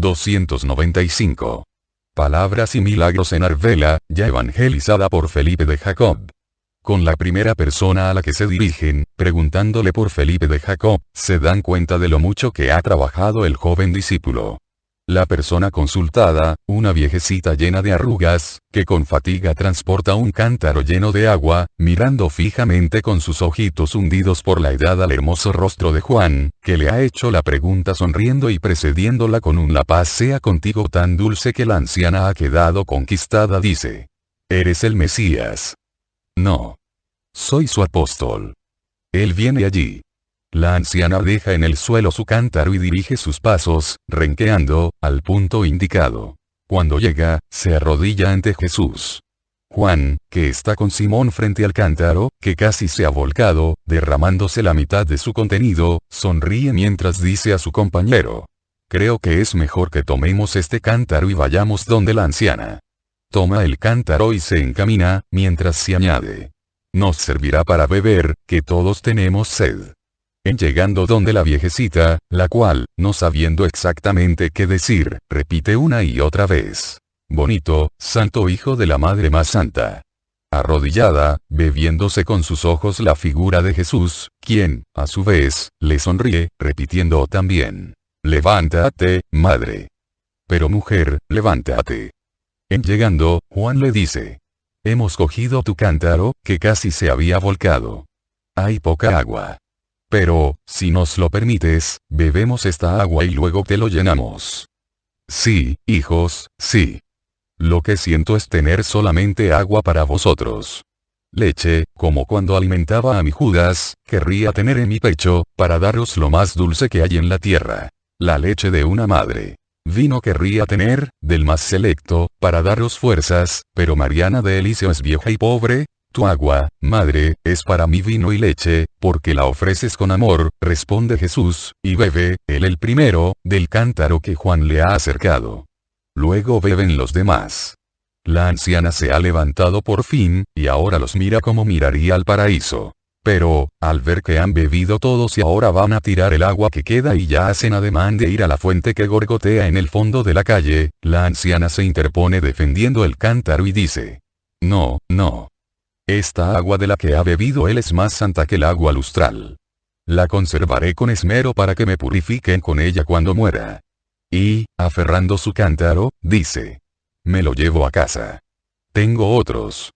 295. Palabras y milagros en Arbela, ya evangelizada por Felipe de Jacob. Con la primera persona a la que se dirigen, preguntándole por Felipe de Jacob, se dan cuenta de lo mucho que ha trabajado el joven discípulo. La persona consultada, una viejecita llena de arrugas, que con fatiga transporta un cántaro lleno de agua, mirando fijamente con sus ojitos hundidos por la edad al hermoso rostro de Juan, que le ha hecho la pregunta sonriendo y precediéndola con un "la paz sea contigo" tan dulce que la anciana ha quedado conquistada, dice: ¿eres el Mesías? No. Soy su apóstol. Él viene allí. La anciana deja en el suelo su cántaro y dirige sus pasos, renqueando, al punto indicado. Cuando llega, se arrodilla ante Jesús. Juan, que está con Simón frente al cántaro, que casi se ha volcado, derramándose la mitad de su contenido, sonríe mientras dice a su compañero: creo que es mejor que tomemos este cántaro y vayamos donde la anciana. Toma el cántaro y se encamina, mientras se añade: nos servirá para beber, que todos tenemos sed. En llegando donde la viejecita, la cual, no sabiendo exactamente qué decir, repite una y otra vez: bonito, santo hijo de la madre más santa. Arrodillada, bebiéndose con sus ojos la figura de Jesús, quien, a su vez, le sonríe, repitiendo también: levántate, madre. Pero mujer, levántate. En llegando, Juan le dice: hemos cogido tu cántaro, que casi se había volcado. Hay poca agua. Pero, si nos lo permites, bebemos esta agua y luego te lo llenamos. Sí, hijos, sí. Lo que siento es tener solamente agua para vosotros. Leche, como cuando alimentaba a mi Judas, querría tener en mi pecho, para daros lo más dulce que hay en la tierra. La leche de una madre. Vino querría tener, del más selecto, para daros fuerzas, pero Mariana de Eliseo es vieja y pobre. Tu agua, madre, es para mí vino y leche, porque la ofreces con amor, responde Jesús, y bebe, él el primero, del cántaro que Juan le ha acercado. Luego beben los demás. La anciana se ha levantado por fin, y ahora los mira como miraría al paraíso. Pero, al ver que han bebido todos y ahora van a tirar el agua que queda y ya hacen ademán de ir a la fuente que gorgotea en el fondo de la calle, la anciana se interpone defendiendo el cántaro y dice: no, no. Esta agua de la que ha bebido él es más santa que el agua lustral. La conservaré con esmero para que me purifiquen con ella cuando muera. Y, aferrando su cántaro, dice: me lo llevo a casa. Tengo otros.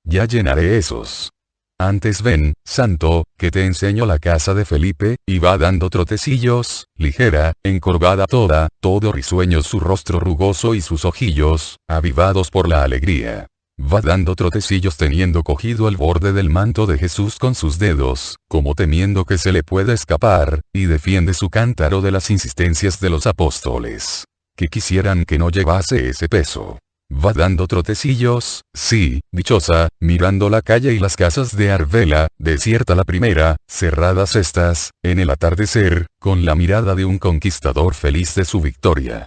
Ya llenaré esos. Antes ven, santo, que te enseño la casa de Felipe, y va dando trotecillos, ligera, encorvada toda, todo risueño su rostro rugoso y sus ojillos, avivados por la alegría. Va dando trotecillos teniendo cogido el borde del manto de Jesús con sus dedos, como temiendo que se le pueda escapar, y defiende su cántaro de las insistencias de los apóstoles, que quisieran que no llevase ese peso. Va dando trotecillos, sí, dichosa, mirando la calle y las casas de Arbela, desierta la primera, cerradas estas, en el atardecer, con la mirada de un conquistador feliz de su victoria.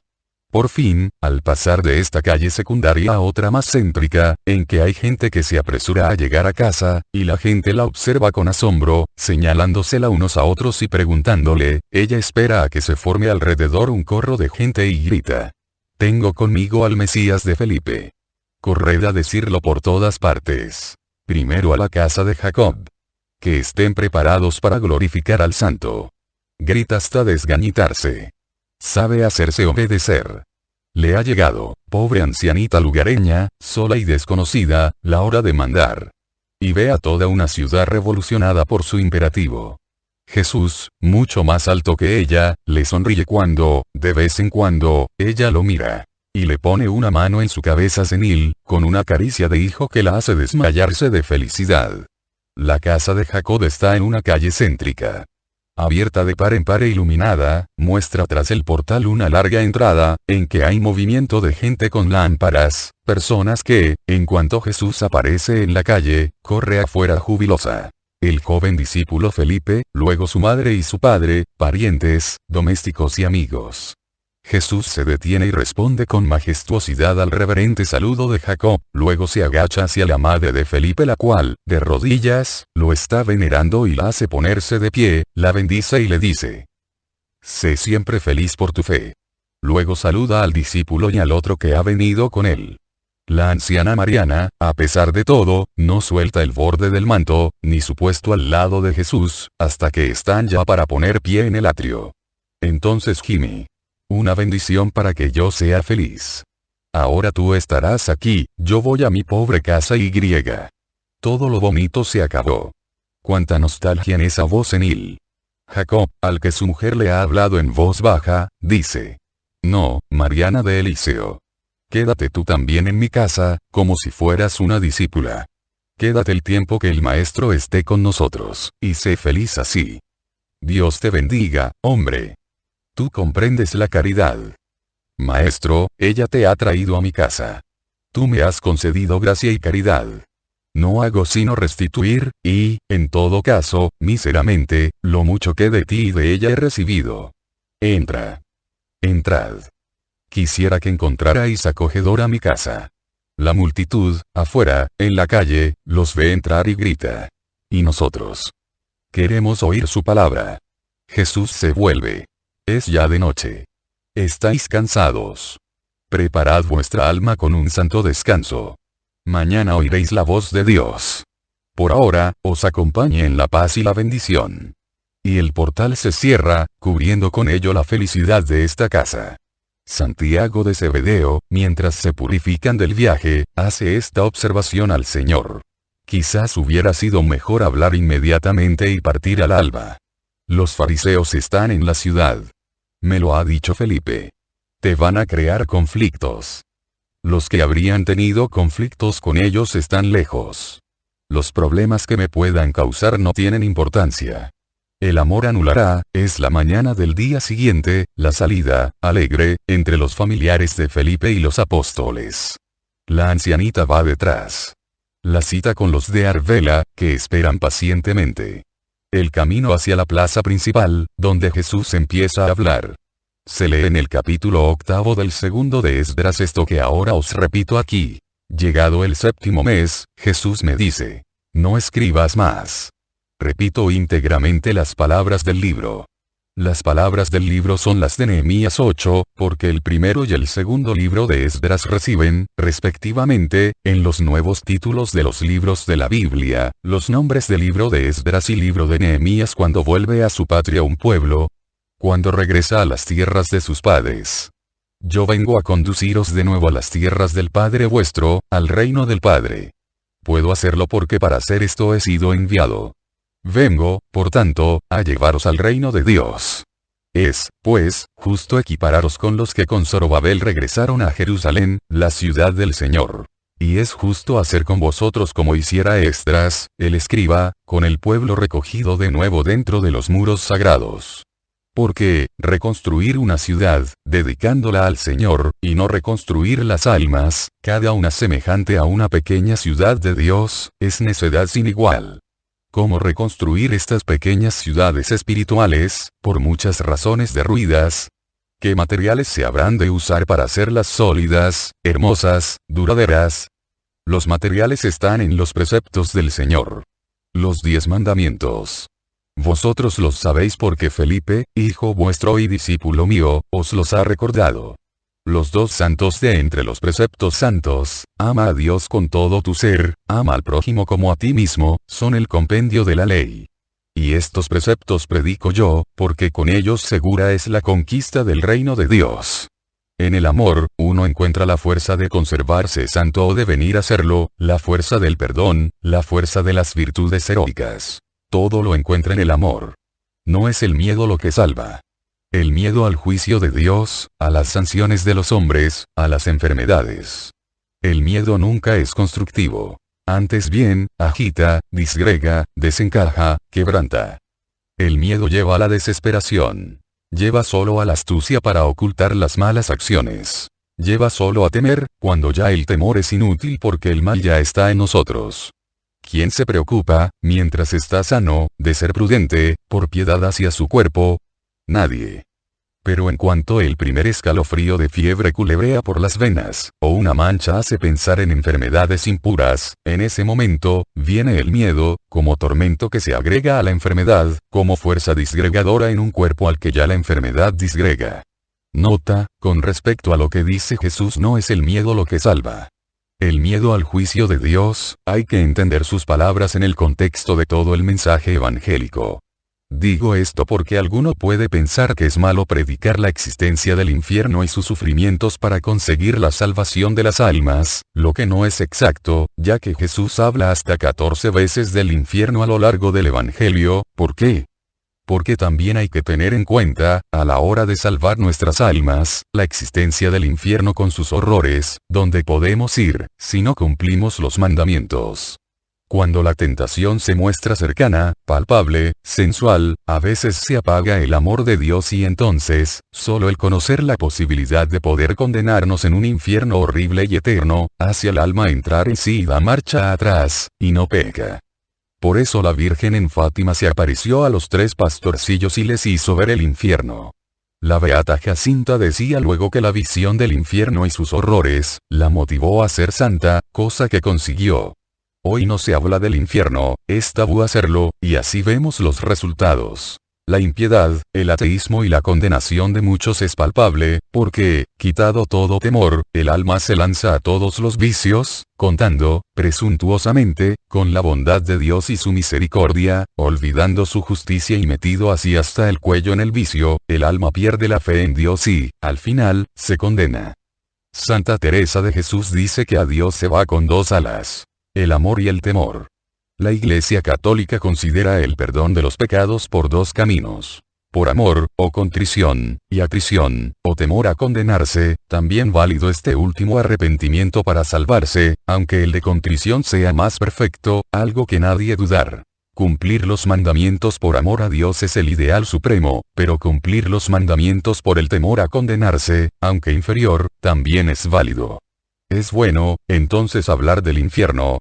Por fin, al pasar de esta calle secundaria a otra más céntrica, en que hay gente que se apresura a llegar a casa, y la gente la observa con asombro, señalándosela unos a otros y preguntándole, ella espera a que se forme alrededor un corro de gente y grita: tengo conmigo al Mesías de Felipe. Corred a decirlo por todas partes. Primero a la casa de Jacob. Que estén preparados para glorificar al Santo. Grita hasta desgañitarse. Sabe hacerse obedecer. Le ha llegado, pobre ancianita lugareña, sola y desconocida, la hora de mandar. Y ve a toda una ciudad revolucionada por su imperativo. Jesús, mucho más alto que ella, le sonríe cuando, de vez en cuando, ella lo mira. Y le pone una mano en su cabeza senil, con una caricia de hijo que la hace desmayarse de felicidad. La casa de Jacob está en una calle céntrica. Abierta de par en par e iluminada, muestra tras el portal una larga entrada, en que hay movimiento de gente con lámparas, personas que, en cuanto Jesús aparece en la calle, corre afuera jubilosa. El joven discípulo Felipe, luego su madre y su padre, parientes, domésticos y amigos. Jesús se detiene y responde con majestuosidad al reverente saludo de Jacob, luego se agacha hacia la madre de Felipe, la cual, de rodillas, lo está venerando y la hace ponerse de pie, la bendice y le dice: sé siempre feliz por tu fe. Luego saluda al discípulo y al otro que ha venido con él. La anciana Mariana, a pesar de todo, no suelta el borde del manto, ni su puesto al lado de Jesús, hasta que están ya para poner pie en el atrio. Entonces gime. Una bendición para que yo sea feliz. Ahora tú estarás aquí, yo voy a mi pobre casa y griega. Todo lo bonito se acabó. Cuánta nostalgia en esa voz senil. Jacob, al que su mujer le ha hablado en voz baja, dice: no, Mariana de Eliseo. Quédate tú también en mi casa, como si fueras una discípula. Quédate el tiempo que el maestro esté con nosotros, y sé feliz así. Dios te bendiga, hombre. Tú comprendes la caridad. Maestro, ella te ha traído a mi casa. Tú me has concedido gracia y caridad. No hago sino restituir, y, en todo caso, míseramente, lo mucho que de ti y de ella he recibido. Entra. Entrad. Quisiera que encontrarais acogedora mi casa. La multitud, afuera, en la calle, los ve entrar y grita. Y nosotros queremos oír su palabra. Jesús se vuelve. Es ya de noche. Estáis cansados. Preparad vuestra alma con un santo descanso. Mañana oiréis la voz de Dios. Por ahora, os acompañe en la paz y la bendición. Y el portal se cierra, cubriendo con ello la felicidad de esta casa. Santiago de Zebedeo, mientras se purifican del viaje, hace esta observación al Señor. Quizás hubiera sido mejor hablar inmediatamente y partir al alba. Los fariseos están en la ciudad. Me lo ha dicho Felipe. Te van a crear conflictos. Los que habrían tenido conflictos con ellos están lejos. Los problemas que me puedan causar no tienen importancia. El amor anulará, es la mañana del día siguiente, la salida, alegre, entre los familiares de Felipe y los apóstoles. La ancianita va detrás. La cita con los de Arbela, que esperan pacientemente. El camino hacia la plaza principal, donde Jesús empieza a hablar. Se lee en el capítulo 8 del segundo de Esdras esto que ahora os repito aquí. Llegado el 7º mes, Jesús me dice: no escribas más. Repito íntegramente las palabras del libro. Las palabras del libro son las de Nehemías 8, porque el primero y el segundo libro de Esdras reciben, respectivamente, en los nuevos títulos de los libros de la Biblia, los nombres del libro de Esdras y libro de Nehemías cuando vuelve a su patria un pueblo, cuando regresa a las tierras de sus padres. Yo vengo a conduciros de nuevo a las tierras del Padre vuestro, al reino del Padre. Puedo hacerlo porque para hacer esto he sido enviado. Vengo, por tanto, a llevaros al reino de Dios. Es, pues, justo equipararos con los que con Zorobabel regresaron a Jerusalén, la ciudad del Señor. Y es justo hacer con vosotros como hiciera Esdras, el escriba, con el pueblo recogido de nuevo dentro de los muros sagrados. Porque, reconstruir una ciudad, dedicándola al Señor, y no reconstruir las almas, cada una semejante a una pequeña ciudad de Dios, es necedad sin igual. ¿Cómo reconstruir estas pequeñas ciudades espirituales, por muchas razones derruidas? ¿Qué materiales se habrán de usar para hacerlas sólidas, hermosas, duraderas? Los materiales están en los preceptos del Señor. Los 10 mandamientos. Vosotros los sabéis porque Felipe, hijo vuestro y discípulo mío, os los ha recordado. Los 2 santos de entre los preceptos santos, ama a Dios con todo tu ser, ama al prójimo como a ti mismo, son el compendio de la ley. Y estos preceptos predico yo, porque con ellos segura es la conquista del reino de Dios. En el amor, uno encuentra la fuerza de conservarse santo o de venir a serlo, la fuerza del perdón, la fuerza de las virtudes heroicas. Todo lo encuentra en el amor. No es el miedo lo que salva. El miedo al juicio de Dios, a las sanciones de los hombres, a las enfermedades. El miedo nunca es constructivo. Antes bien, agita, disgrega, desencaja, quebranta. El miedo lleva a la desesperación. Lleva solo a la astucia para ocultar las malas acciones. Lleva solo a temer, cuando ya el temor es inútil porque el mal ya está en nosotros. ¿Quién se preocupa, mientras está sano, de ser prudente, por piedad hacia su cuerpo? Nadie. Pero en cuanto el primer escalofrío de fiebre culebrea por las venas, o una mancha hace pensar en enfermedades impuras, en ese momento, viene el miedo, como tormento que se agrega a la enfermedad, como fuerza disgregadora en un cuerpo al que ya la enfermedad disgrega. Nota, con respecto a lo que dice Jesús, no es el miedo lo que salva. El miedo al juicio de Dios, hay que entender sus palabras en el contexto de todo el mensaje evangélico. Digo esto porque alguno puede pensar que es malo predicar la existencia del infierno y sus sufrimientos para conseguir la salvación de las almas, lo que no es exacto, ya que Jesús habla hasta 14 veces del infierno a lo largo del Evangelio. ¿Por qué? Porque también hay que tener en cuenta, a la hora de salvar nuestras almas, la existencia del infierno con sus horrores, donde podemos ir, si no cumplimos los mandamientos. Cuando la tentación se muestra cercana, palpable, sensual, a veces se apaga el amor de Dios y entonces, solo el conocer la posibilidad de poder condenarnos en un infierno horrible y eterno, hace al alma entrar en sí y da marcha atrás, y no peca. Por eso la Virgen en Fátima se apareció a los 3 pastorcillos y les hizo ver el infierno. La beata Jacinta decía luego que la visión del infierno y sus horrores, la motivó a ser santa, cosa que consiguió. Hoy no se habla del infierno, es tabú hacerlo, y así vemos los resultados. La impiedad, el ateísmo y la condenación de muchos es palpable, porque, quitado todo temor, el alma se lanza a todos los vicios, contando, presuntuosamente, con la bondad de Dios y su misericordia, olvidando su justicia y metido así hasta el cuello en el vicio, el alma pierde la fe en Dios y, al final, se condena. Santa Teresa de Jesús dice que a Dios se va con 2 alas. El amor y el temor. La Iglesia Católica considera el perdón de los pecados por 2 caminos. Por amor, o contrición, y atrición, o temor a condenarse, también válido este último arrepentimiento para salvarse, aunque el de contrición sea más perfecto, algo que nadie dudar. Cumplir los mandamientos por amor a Dios es el ideal supremo, pero cumplir los mandamientos por el temor a condenarse, aunque inferior, también es válido. ¿Es bueno, entonces, hablar del infierno?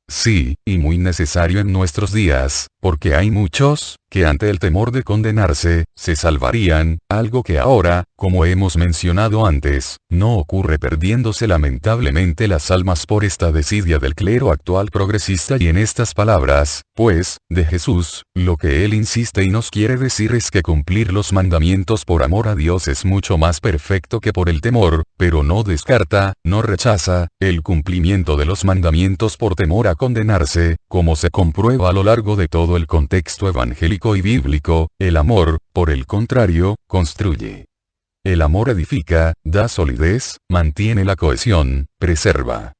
Sí, y muy necesario en nuestros días, porque hay muchos, que ante el temor de condenarse, se salvarían, algo que ahora, como hemos mencionado antes, no ocurre, perdiéndose lamentablemente las almas por esta desidia del clero actual progresista. Y en estas palabras, pues, de Jesús, lo que él insiste y nos quiere decir es que cumplir los mandamientos por amor a Dios es mucho más perfecto que por el temor, pero no descarta, no rechaza, el cumplimiento de los mandamientos por temor a condenarse, como se comprueba a lo largo de todo el contexto evangélico y bíblico. El amor, por el contrario, construye. El amor edifica, da solidez, mantiene la cohesión, preserva.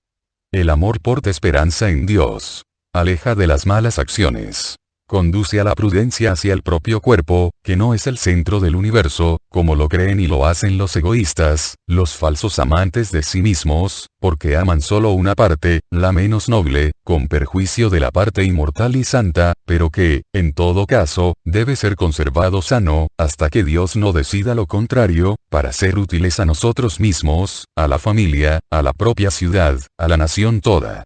El amor porta esperanza en Dios. Aleja de las malas acciones. Conduce a la prudencia hacia el propio cuerpo, que no es el centro del universo, como lo creen y lo hacen los egoístas, los falsos amantes de sí mismos, porque aman solo una parte, la menos noble, con perjuicio de la parte inmortal y santa, pero que, en todo caso, debe ser conservado sano, hasta que Dios no decida lo contrario, para ser útiles a nosotros mismos, a la familia, a la propia ciudad, a la nación toda.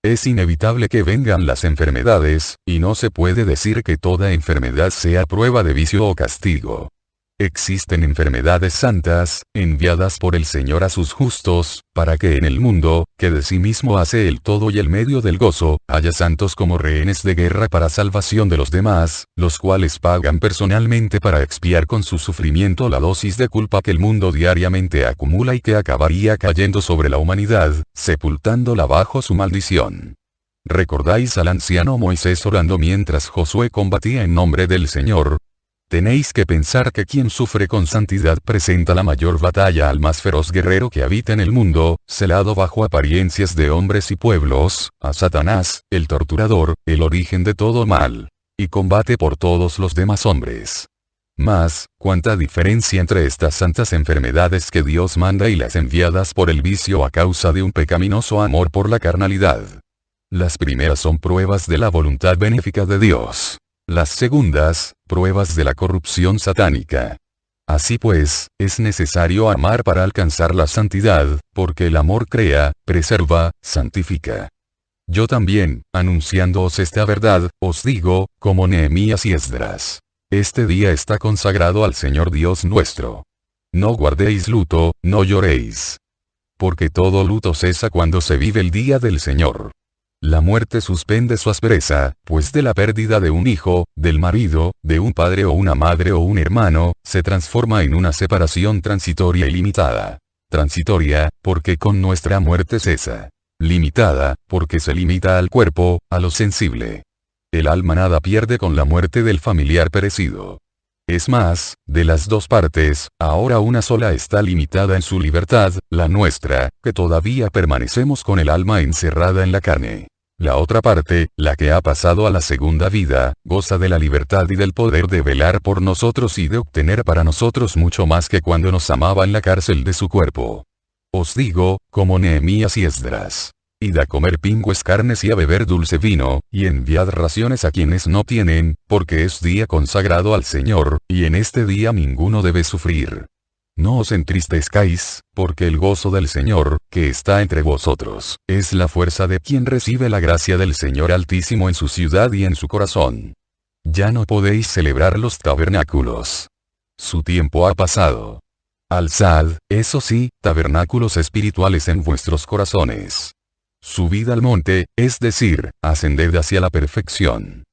Es inevitable que vengan las enfermedades, y no se puede decir que toda enfermedad sea prueba de vicio o castigo. Existen enfermedades santas, enviadas por el Señor a sus justos, para que en el mundo, que de sí mismo hace el todo y el medio del gozo, haya santos como rehenes de guerra para salvación de los demás, los cuales pagan personalmente para expiar con su sufrimiento la dosis de culpa que el mundo diariamente acumula y que acabaría cayendo sobre la humanidad, sepultándola bajo su maldición. ¿Recordáis al anciano Moisés orando mientras Josué combatía en nombre del Señor? Tenéis que pensar que quien sufre con santidad presenta la mayor batalla al más feroz guerrero que habita en el mundo, celado bajo apariencias de hombres y pueblos, a Satanás, el torturador, el origen de todo mal. Y combate por todos los demás hombres. Mas, cuánta diferencia entre estas santas enfermedades que Dios manda y las enviadas por el vicio a causa de un pecaminoso amor por la carnalidad. Las primeras son pruebas de la voluntad benéfica de Dios. Las segundas, pruebas de la corrupción satánica. Así pues, es necesario amar para alcanzar la santidad, porque el amor crea, preserva, santifica. Yo también, anunciándoos esta verdad, os digo, como Nehemías y Esdras. Este día está consagrado al Señor Dios nuestro. No guardéis luto, no lloréis. Porque todo luto cesa cuando se vive el día del Señor. La muerte suspende su aspereza, pues de la pérdida de un hijo, del marido, de un padre o una madre o un hermano, se transforma en una separación transitoria y limitada. Transitoria, porque con nuestra muerte cesa. Limitada, porque se limita al cuerpo, a lo sensible. El alma nada pierde con la muerte del familiar perecido. Es más, de las dos partes, ahora una sola está limitada en su libertad, la nuestra, que todavía permanecemos con el alma encerrada en la carne. La otra parte, la que ha pasado a la segunda vida, goza de la libertad y del poder de velar por nosotros y de obtener para nosotros mucho más que cuando nos amaba en la cárcel de su cuerpo. Os digo, como Nehemías y Esdras. Id a comer pingües carnes y a beber dulce vino, y enviad raciones a quienes no tienen, porque es día consagrado al Señor, y en este día ninguno debe sufrir. No os entristezcáis, porque el gozo del Señor, que está entre vosotros, es la fuerza de quien recibe la gracia del Señor Altísimo en su ciudad y en su corazón. Ya no podéis celebrar los tabernáculos. Su tiempo ha pasado. Alzad, eso sí, tabernáculos espirituales en vuestros corazones. Subid al monte, es decir, ascended hacia la perfección.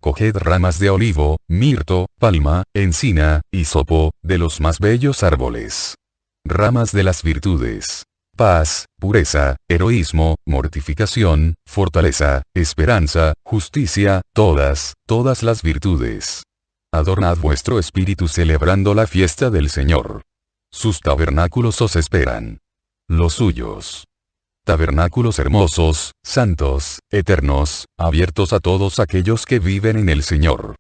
Coged ramas de olivo, mirto, palma, encina, hisopo, de los más bellos árboles. Ramas de las virtudes. Paz, pureza, heroísmo, mortificación, fortaleza, esperanza, justicia, todas las virtudes. Adornad vuestro espíritu celebrando la fiesta del Señor. Sus tabernáculos os esperan. Los suyos. Tabernáculos hermosos, santos, eternos, abiertos a todos aquellos que viven en el Señor.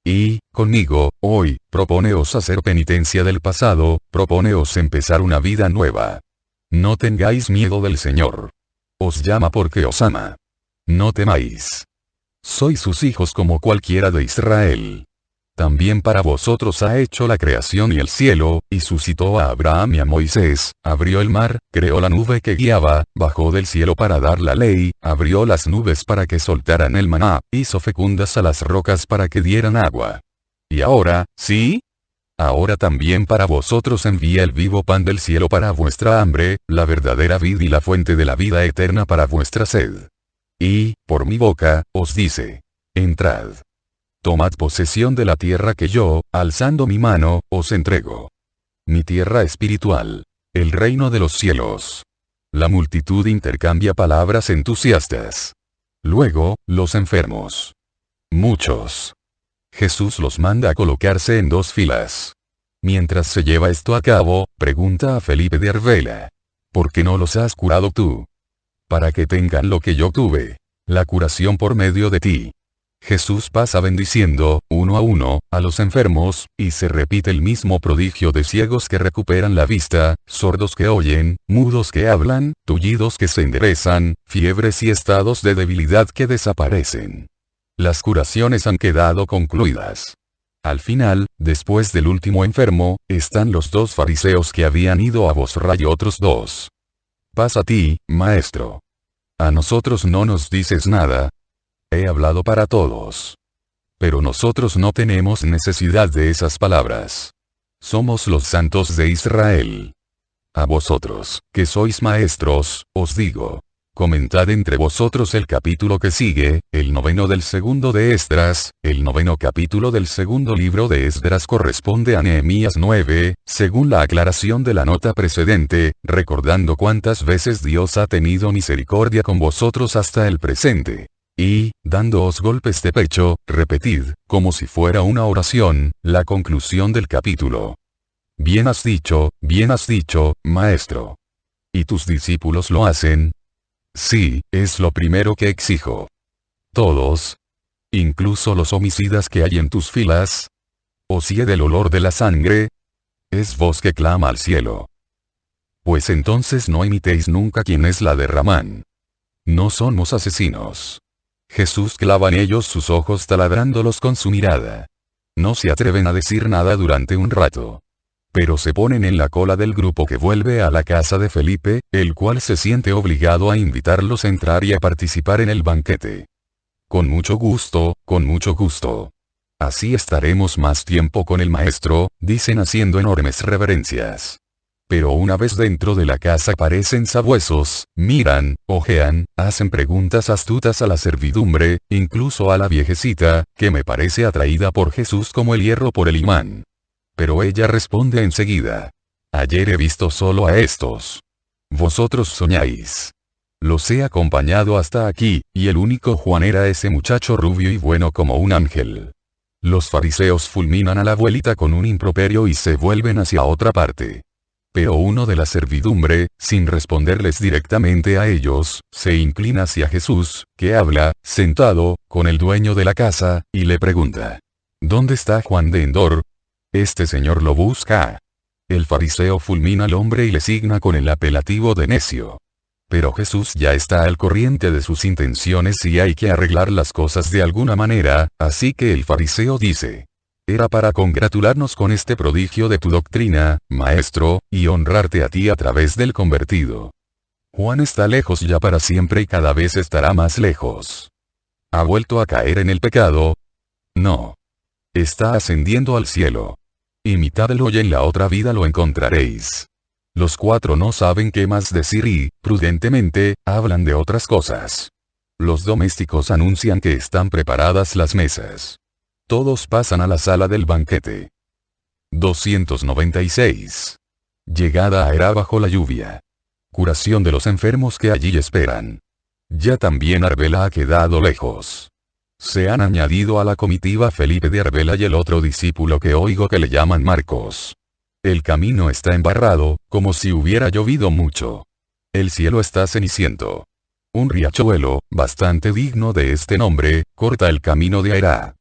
Y, conmigo, hoy, propóneos hacer penitencia del pasado, propóneos empezar una vida nueva. No tengáis miedo del Señor. Os llama porque os ama. No temáis. Sois sus hijos como cualquiera de Israel. También para vosotros ha hecho la creación y el cielo, y suscitó a Abraham y a Moisés, abrió el mar, creó la nube que guiaba, bajó del cielo para dar la ley, abrió las nubes para que soltaran el maná, hizo fecundas a las rocas para que dieran agua. Y ahora, ¿sí? Ahora también para vosotros envía el vivo pan del cielo para vuestra hambre, la verdadera vid y la fuente de la vida eterna para vuestra sed. Y, por mi boca, os dice: entrad. Tomad posesión de la tierra que yo, alzando mi mano, os entrego. Mi tierra espiritual. El reino de los cielos. La multitud intercambia palabras entusiastas. Luego, los enfermos. Muchos. Jesús los manda a colocarse en dos filas. Mientras se lleva esto a cabo, pregunta a Felipe de Arvela: ¿por qué no los has curado tú? Para que tengan lo que yo tuve. La curación por medio de ti. Jesús pasa bendiciendo, uno a uno, a los enfermos, y se repite el mismo prodigio de ciegos que recuperan la vista, sordos que oyen, mudos que hablan, tullidos que se enderezan, fiebres y estados de debilidad que desaparecen. Las curaciones han quedado concluidas. Al final, después del último enfermo, están los dos fariseos que habían ido a Bosra y otros dos. Paz a ti, maestro. A nosotros no nos dices nada. He hablado para todos. Pero nosotros no tenemos necesidad de esas palabras. Somos los santos de Israel. A vosotros, que sois maestros, os digo: comentad entre vosotros el capítulo que sigue, el 9 del segundo de Esdras. El 9 capítulo del segundo libro de Esdras corresponde a Nehemías 9, según la aclaración de la nota precedente, recordando cuántas veces Dios ha tenido misericordia con vosotros hasta el presente. Y, dándoos golpes de pecho, repetid, como si fuera una oración, la conclusión del capítulo. Bien has dicho, maestro. ¿Y tus discípulos lo hacen? Sí, es lo primero que exijo. ¿Todos? ¿Incluso los homicidas que hay en tus filas? ¿Os hiede el olor de la sangre? Es voz que clama al cielo. Pues entonces no imitéis nunca quién es la derraman. No somos asesinos. Jesús clava en ellos sus ojos taladrándolos con su mirada. No se atreven a decir nada durante un rato. Pero se ponen en la cola del grupo que vuelve a la casa de Felipe, el cual se siente obligado a invitarlos a entrar y a participar en el banquete. Con mucho gusto, con mucho gusto. Así estaremos más tiempo con el maestro, dicen haciendo enormes reverencias. Pero una vez dentro de la casa parecen sabuesos, miran, ojean, hacen preguntas astutas a la servidumbre, incluso a la viejecita, que me parece atraída por Jesús como el hierro por el imán. Pero ella responde enseguida. Ayer he visto solo a estos. Vosotros soñáis. Los he acompañado hasta aquí, y el único Juan era ese muchacho rubio y bueno como un ángel. Los fariseos fulminan a la abuelita con un improperio y se vuelven hacia otra parte. Pero uno de la servidumbre, sin responderles directamente a ellos, se inclina hacia Jesús, que habla, sentado, con el dueño de la casa, y le pregunta: ¿Dónde está Juan de Endor? Este señor lo busca. El fariseo fulmina al hombre y le signa con el apelativo de necio. Pero Jesús ya está al corriente de sus intenciones y hay que arreglar las cosas de alguna manera, así que el fariseo dice: era para congratularnos con este prodigio de tu doctrina, maestro, y honrarte a ti a través del convertido. Juan está lejos ya para siempre y cada vez estará más lejos. ¿Ha vuelto a caer en el pecado? No. Está ascendiendo al cielo. Imitadlo y en la otra vida lo encontraréis. Los cuatro no saben qué más decir y, prudentemente, hablan de otras cosas. Los domésticos anuncian que están preparadas las mesas. Todos pasan a la sala del banquete. 296. Llegada a Herá bajo la lluvia. Curación de los enfermos que allí esperan. Ya también Arbela ha quedado lejos. Se han añadido a la comitiva Felipe de Arbela y el otro discípulo que oigo que le llaman Marcos. El camino está embarrado, como si hubiera llovido mucho. El cielo está ceniciento. Un riachuelo, bastante digno de este nombre, corta el camino de Herá.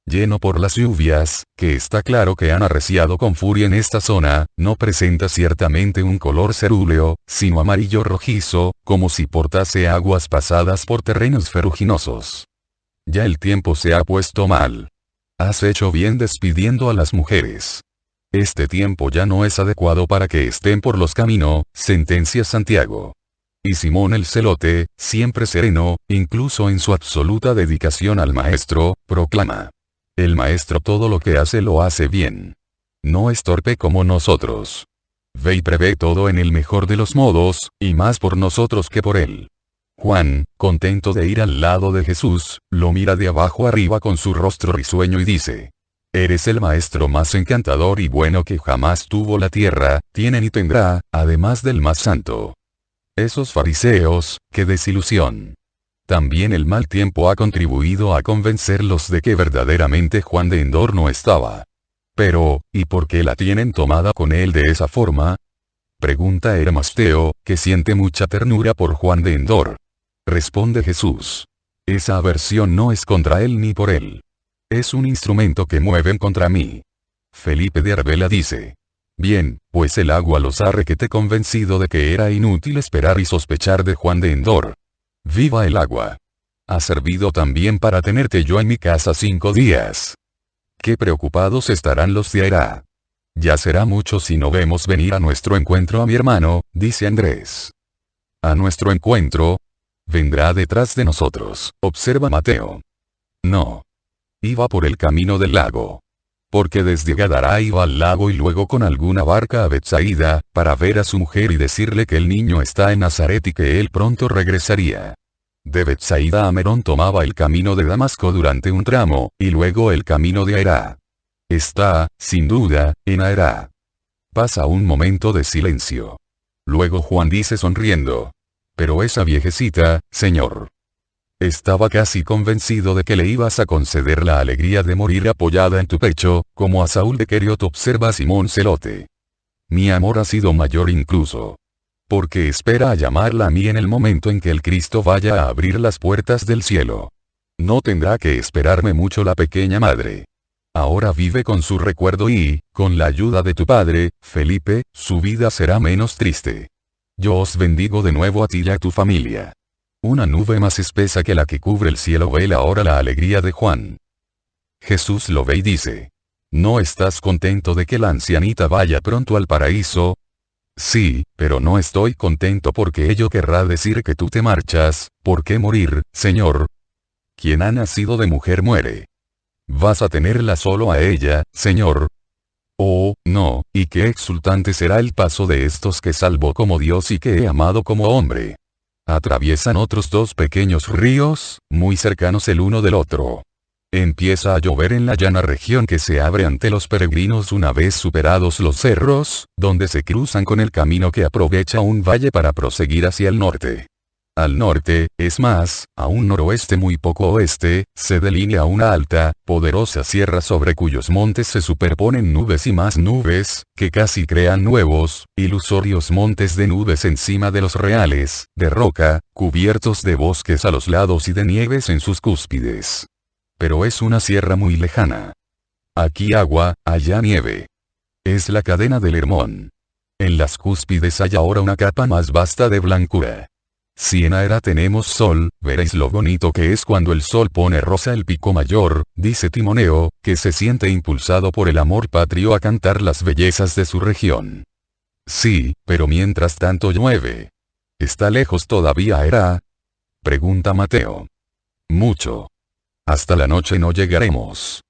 Lleno por las lluvias, que está claro que han arreciado con furia en esta zona, no presenta ciertamente un color cerúleo, sino amarillo rojizo, como si portase aguas pasadas por terrenos ferruginosos. Ya el tiempo se ha puesto mal. Has hecho bien despidiendo a las mujeres. Este tiempo ya no es adecuado para que estén por los caminos, sentencia Santiago. Y Simón el celote, siempre sereno, incluso en su absoluta dedicación al maestro, proclama: el maestro todo lo que hace lo hace bien. No es torpe como nosotros. Ve y prevé todo en el mejor de los modos, y más por nosotros que por él. Juan, contento de ir al lado de Jesús, lo mira de abajo arriba con su rostro risueño y dice: eres el maestro más encantador y bueno que jamás tuvo la tierra, tiene ni tendrá, además del más santo. Esos fariseos, qué desilusión. También el mal tiempo ha contribuido a convencerlos de que verdaderamente Juan de Endor no estaba. Pero, ¿y por qué la tienen tomada con él de esa forma? Pregunta Hermasteo, que siente mucha ternura por Juan de Endor. Responde Jesús: esa aversión no es contra él ni por él. Es un instrumento que mueven contra mí. Felipe de Arbela dice: bien, pues el agua los ha requete convencido de que era inútil esperar y sospechar de Juan de Endor. ¡Viva el agua! Ha servido también para tenerte yo en mi casa 5 días. Qué preocupados estarán los de Herá. Ya será mucho si no vemos venir a nuestro encuentro a mi hermano, dice Andrés. A nuestro encuentro. Vendrá detrás de nosotros, observa Mateo. No. Iba por el camino del lago. Porque desde Gadara iba al lago y luego con alguna barca a Betsaida, para ver a su mujer y decirle que el niño está en Nazaret y que él pronto regresaría. De Betsaida a Merón tomaba el camino de Damasco durante un tramo, y luego el camino de Herá. Está, sin duda, en Herá. Pasa un momento de silencio. Luego Juan dice sonriendo: pero esa viejecita, Señor. Estaba casi convencido de que le ibas a conceder la alegría de morir apoyada en tu pecho, como a Saúl de Queriot, observa Simón Celote. Mi amor ha sido mayor incluso. Porque espera a llamarla a mí en el momento en que el Cristo vaya a abrir las puertas del cielo. No tendrá que esperarme mucho la pequeña madre. Ahora vive con su recuerdo y, con la ayuda de tu padre, Felipe, su vida será menos triste. Yo os bendigo de nuevo a ti y a tu familia. Una nube más espesa que la que cubre el cielo vela ahora la alegría de Juan. Jesús lo ve y dice: ¿no estás contento de que la ancianita vaya pronto al paraíso? Sí, pero no estoy contento porque ello querrá decir que tú te marchas. ¿Por qué morir, Señor? Quien ha nacido de mujer muere. ¿Vas a tenerla solo a ella, Señor? Oh, no, y qué exultante será el paso de estos que salvo como Dios y que he amado como hombre. Atraviesan otros dos pequeños ríos, muy cercanos el uno del otro. Empieza a llover en la llana región que se abre ante los peregrinos una vez superados los cerros, donde se cruzan con el camino que aprovecha un valle para proseguir hacia el norte. Al norte, es más, a un noroeste muy poco oeste, se delinea una alta, poderosa sierra sobre cuyos montes se superponen nubes y más nubes, que casi crean nuevos, ilusorios montes de nubes encima de los reales, de roca, cubiertos de bosques a los lados y de nieves en sus cúspides. Pero es una sierra muy lejana. Aquí agua, allá nieve. Es la cadena del Hermón. En las cúspides hay ahora una capa más vasta de blancura. Si en Aera tenemos sol, veréis lo bonito que es cuando el sol pone rosa el pico mayor, dice Timoneo, que se siente impulsado por el amor patrio a cantar las bellezas de su región. Sí, pero mientras tanto llueve. ¿Está lejos todavía Aera? Pregunta Mateo. Mucho. Hasta la noche no llegaremos.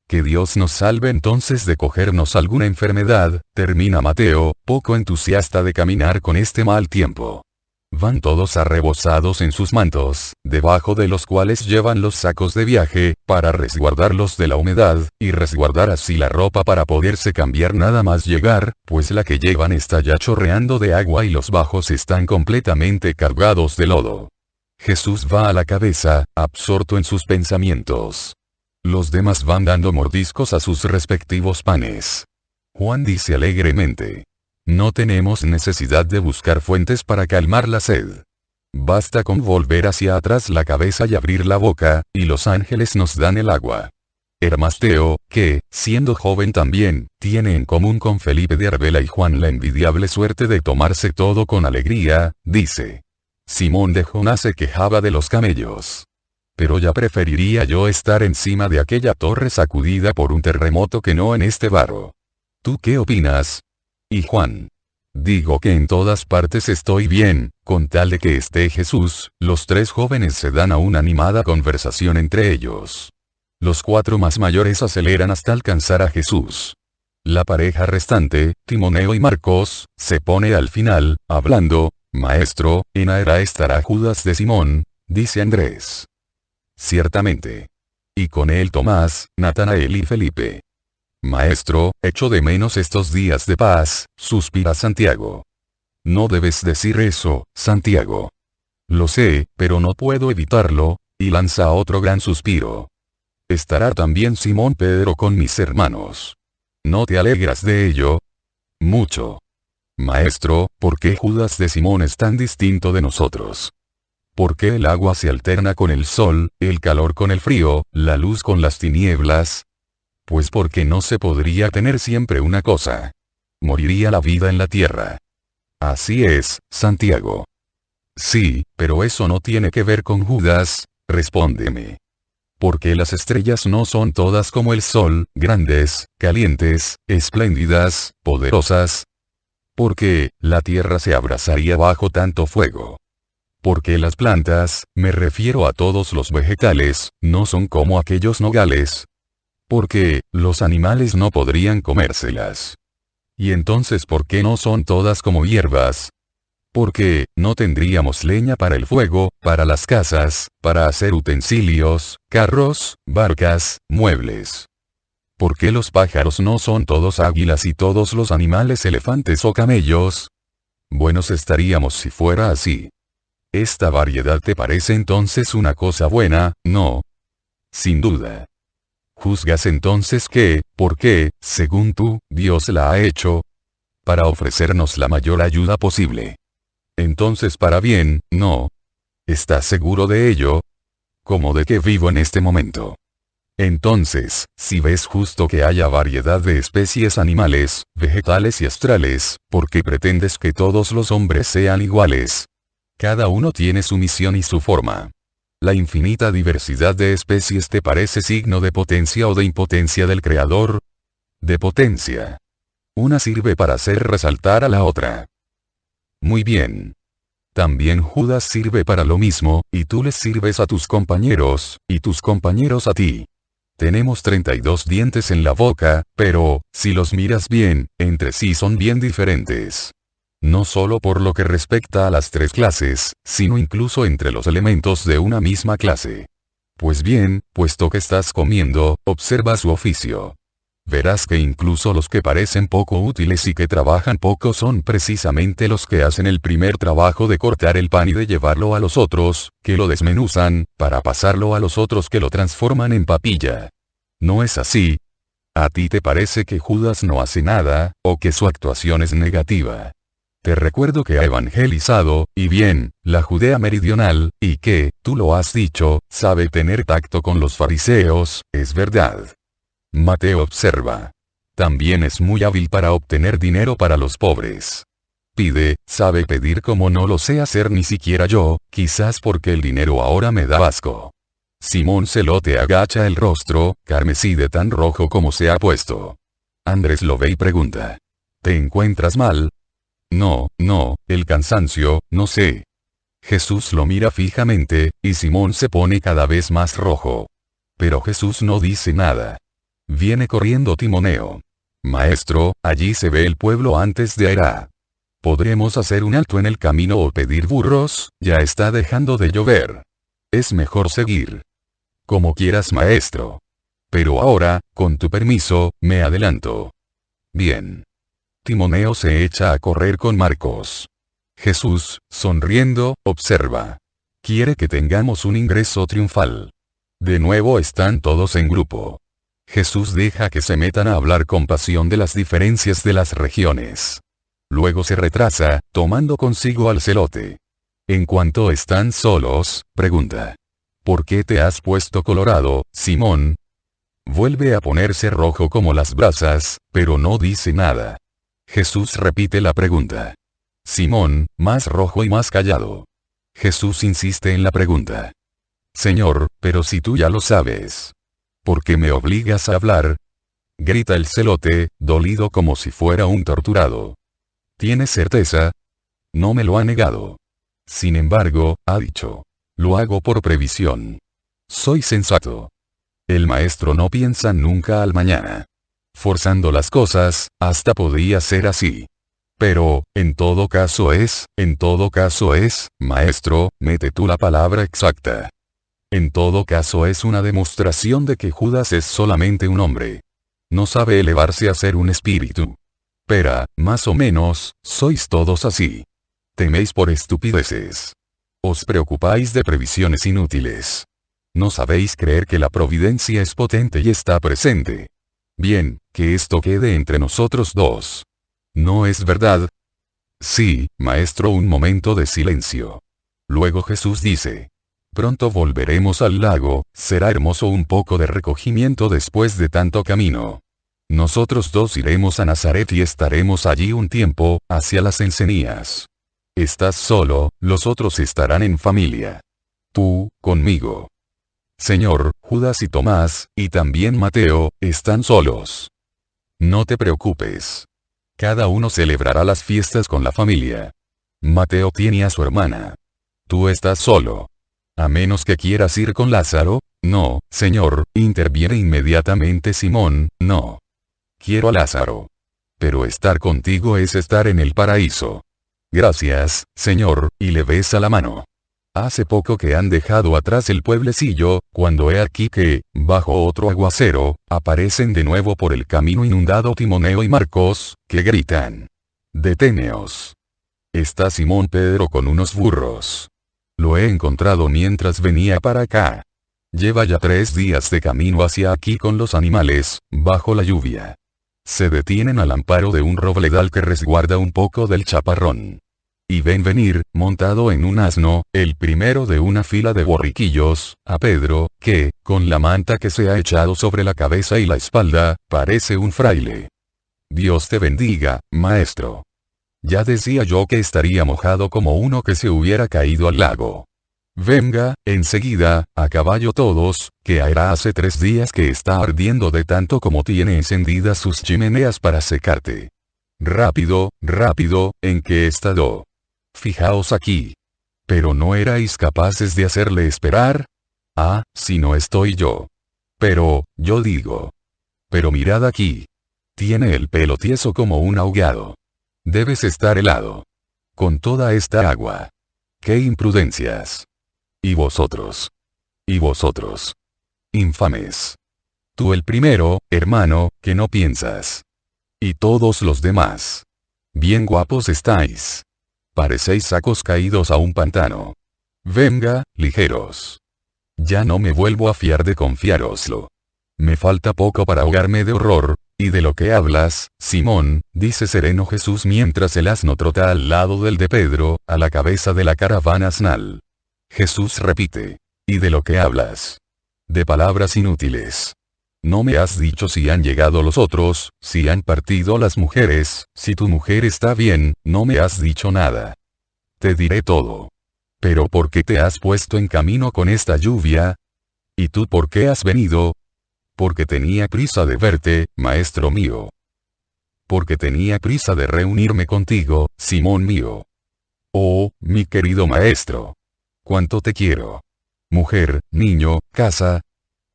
Que Dios nos salve entonces de cogernos alguna enfermedad, termina Mateo, poco entusiasta de caminar con este mal tiempo. Van todos arrebozados en sus mantos, debajo de los cuales llevan los sacos de viaje, para resguardarlos de la humedad, y resguardar así la ropa para poderse cambiar nada más llegar, pues la que llevan está ya chorreando de agua y los bajos están completamente cargados de lodo. Jesús va a la cabeza, absorto en sus pensamientos. Los demás van dando mordiscos a sus respectivos panes. Juan dice alegremente: no tenemos necesidad de buscar fuentes para calmar la sed. Basta con volver hacia atrás la cabeza y abrir la boca, y los ángeles nos dan el agua. Hermasteo, que, siendo joven también, tiene en común con Felipe de Arbela y Juan la envidiable suerte de tomarse todo con alegría, dice: Simón de Jonás se quejaba de los camellos. Pero ya preferiría yo estar encima de aquella torre sacudida por un terremoto que no en este barro. ¿Tú qué opinas? Y Juan: digo que en todas partes estoy bien, con tal de que esté Jesús. Los tres jóvenes se dan a una animada conversación entre ellos. Los cuatro más mayores aceleran hasta alcanzar a Jesús. La pareja restante, Timoneo y Marcos, se pone al final, hablando: Maestro, en Aera estará Judas de Simón, dice Andrés. Ciertamente. Y con él Tomás, Natanael y Felipe. Maestro, echo de menos estos días de paz, suspira Santiago. No debes decir eso, Santiago. Lo sé, pero no puedo evitarlo, y lanza otro gran suspiro. Estará también Simón Pedro con mis hermanos. ¿No te alegras de ello? Mucho. Maestro, ¿por qué Judas de Simón es tan distinto de nosotros? ¿Por qué el agua se alterna con el sol, el calor con el frío, la luz con las tinieblas? Pues porque no se podría tener siempre una cosa. Moriría la vida en la tierra. Así es, Santiago. Sí, pero eso no tiene que ver con Judas, respóndeme. Porque las estrellas no son todas como el sol, grandes, calientes, espléndidas, poderosas. Porque la tierra se abrasaría bajo tanto fuego. Porque las plantas, me refiero a todos los vegetales, no son como aquellos nogales. Porque los animales no podrían comérselas. Y entonces, ¿por qué no son todas como hierbas? Porque no tendríamos leña para el fuego, para las casas, para hacer utensilios, carros, barcas, muebles. ¿Por qué los pájaros no son todos águilas y todos los animales elefantes o camellos? Buenos estaríamos si fuera así. ¿Esta variedad te parece entonces una cosa buena, no? Sin duda. ¿Juzgas entonces que, por qué, según tú, Dios la ha hecho? Para ofrecernos la mayor ayuda posible. Entonces para bien, ¿no? ¿Estás seguro de ello? ¿Cómo de que vivo en este momento? Entonces, si ves justo que haya variedad de especies animales, vegetales y astrales, ¿por qué pretendes que todos los hombres sean iguales? Cada uno tiene su misión y su forma. ¿La infinita diversidad de especies te parece signo de potencia o de impotencia del Creador? De potencia. Una sirve para hacer resaltar a la otra. Muy bien. También Judas sirve para lo mismo, y tú les sirves a tus compañeros, y tus compañeros a ti. Tenemos 32 dientes en la boca, pero, si los miras bien, entre sí son bien diferentes. No solo por lo que respecta a las tres clases, sino incluso entre los elementos de una misma clase. Pues bien, puesto que estás comiendo, observa su oficio. Verás que incluso los que parecen poco útiles y que trabajan poco son precisamente los que hacen el primer trabajo de cortar el pan y de llevarlo a los otros, que lo desmenuzan, para pasarlo a los otros que lo transforman en papilla. ¿No es así? ¿A ti te parece que Judas no hace nada, o que su actuación es negativa? Te recuerdo que ha evangelizado, y bien, la Judea meridional, y que, tú lo has dicho, sabe tener tacto con los fariseos, es verdad. Mateo observa. También es muy hábil para obtener dinero para los pobres. Sabe pedir como no lo sé hacer ni siquiera yo, quizás porque el dinero ahora me da asco. Simón Celote agacha el rostro, carmesí de tan rojo como se ha puesto. Andrés lo ve y pregunta. ¿Te encuentras mal? No, el cansancio, no sé. Jesús lo mira fijamente, y Simón se pone cada vez más rojo. Pero Jesús no dice nada. Viene corriendo Timoneo. Maestro, allí se ve el pueblo antes de Aira. ¿Podremos hacer un alto en el camino o pedir burros? Ya está dejando de llover. Es mejor seguir. Como quieras, maestro. Pero ahora, con tu permiso, me adelanto. Bien. Timoneo se echa a correr con Marcos. Jesús, sonriendo, observa. Quiere que tengamos un ingreso triunfal. De nuevo están todos en grupo. Jesús deja que se metan a hablar con pasión de las diferencias de las regiones. Luego se retrasa, tomando consigo al celote. En cuanto están solos, pregunta. ¿Por qué te has puesto colorado, Simón? Vuelve a ponerse rojo como las brasas, pero no dice nada. Jesús repite la pregunta. Simón, más rojo y más callado. Jesús insiste en la pregunta. Señor, pero si tú ya lo sabes. ¿Por qué me obligas a hablar? Grita el celote, dolido como si fuera un torturado. ¿Tienes certeza? No me lo ha negado. Sin embargo, ha dicho. Lo hago por previsión. Soy sensato. El maestro no piensa nunca al mañana. Forzando las cosas, hasta podría ser así. Pero, en todo caso es, maestro, mete tú la palabra exacta. En todo caso es una demostración de que Judas es solamente un hombre. No sabe elevarse a ser un espíritu. Pero, más o menos, sois todos así. Teméis por estupideces. Os preocupáis de previsiones inútiles. No sabéis creer que la providencia es potente y está presente. Bien, que esto quede entre nosotros dos. ¿No es verdad? Sí, maestro, un momento de silencio. Luego Jesús dice. Pronto volveremos al lago, será hermoso un poco de recogimiento después de tanto camino. Nosotros dos iremos a Nazaret y estaremos allí un tiempo, hacia las enseñas. Estás solo, los otros estarán en familia. Tú, conmigo. Señor, Judas y Tomás, y también Mateo, están solos. No te preocupes. Cada uno celebrará las fiestas con la familia. Mateo tiene a su hermana. Tú estás solo. A menos que quieras ir con Lázaro. No, Señor, interviene inmediatamente Simón, no. Quiero a Lázaro. Pero estar contigo es estar en el paraíso. Gracias, Señor, y le besa la mano. Hace poco que han dejado atrás el pueblecillo, cuando he aquí que, bajo otro aguacero, aparecen de nuevo por el camino inundado Timoneo y Marcos, que gritan. Deténeos. Está Simón Pedro con unos burros. Lo he encontrado mientras venía para acá. Lleva ya 3 días de camino hacia aquí con los animales, bajo la lluvia. Se detienen al amparo de un robledal que resguarda un poco del chaparrón. Y ven venir, montado en un asno, el primero de una fila de borriquillos, a Pedro, que, con la manta que se ha echado sobre la cabeza y la espalda, parece un fraile. Dios te bendiga, maestro. Ya decía yo que estaría mojado como uno que se hubiera caído al lago. Venga, enseguida, a caballo todos, que Aira hace 3 días que está ardiendo de tanto como tiene encendidas sus chimeneas para secarte. Rápido, rápido, ¿en qué estado? Fijaos aquí. ¿Pero no erais capaces de hacerle esperar? Ah, si no estoy yo. Pero, yo digo. Pero mirad aquí. Tiene el pelo tieso como un ahogado. Debes estar helado. Con toda esta agua. ¡Qué imprudencias! Y vosotros. Y vosotros. Infames. Tú el primero, hermano, que no piensas. Y todos los demás. Bien guapos estáis. Parecéis sacos caídos a un pantano. Venga, ligeros. Ya no me vuelvo a fiar de confiároslo. Me falta poco para ahogarme de horror. ¿Y de lo que hablas, Simón?, dice sereno Jesús mientras el asno trota al lado del de Pedro, a la cabeza de la caravana asnal. Jesús repite. ¿Y de lo que hablas? De palabras inútiles. No me has dicho si han llegado los otros, si han partido las mujeres, si tu mujer está bien, no me has dicho nada. Te diré todo. Pero ¿por qué te has puesto en camino con esta lluvia? ¿Y tú por qué has venido? Porque tenía prisa de verte, maestro mío. Porque tenía prisa de reunirme contigo, Simón mío. Oh, mi querido maestro. Cuánto te quiero. Mujer, niño, casa.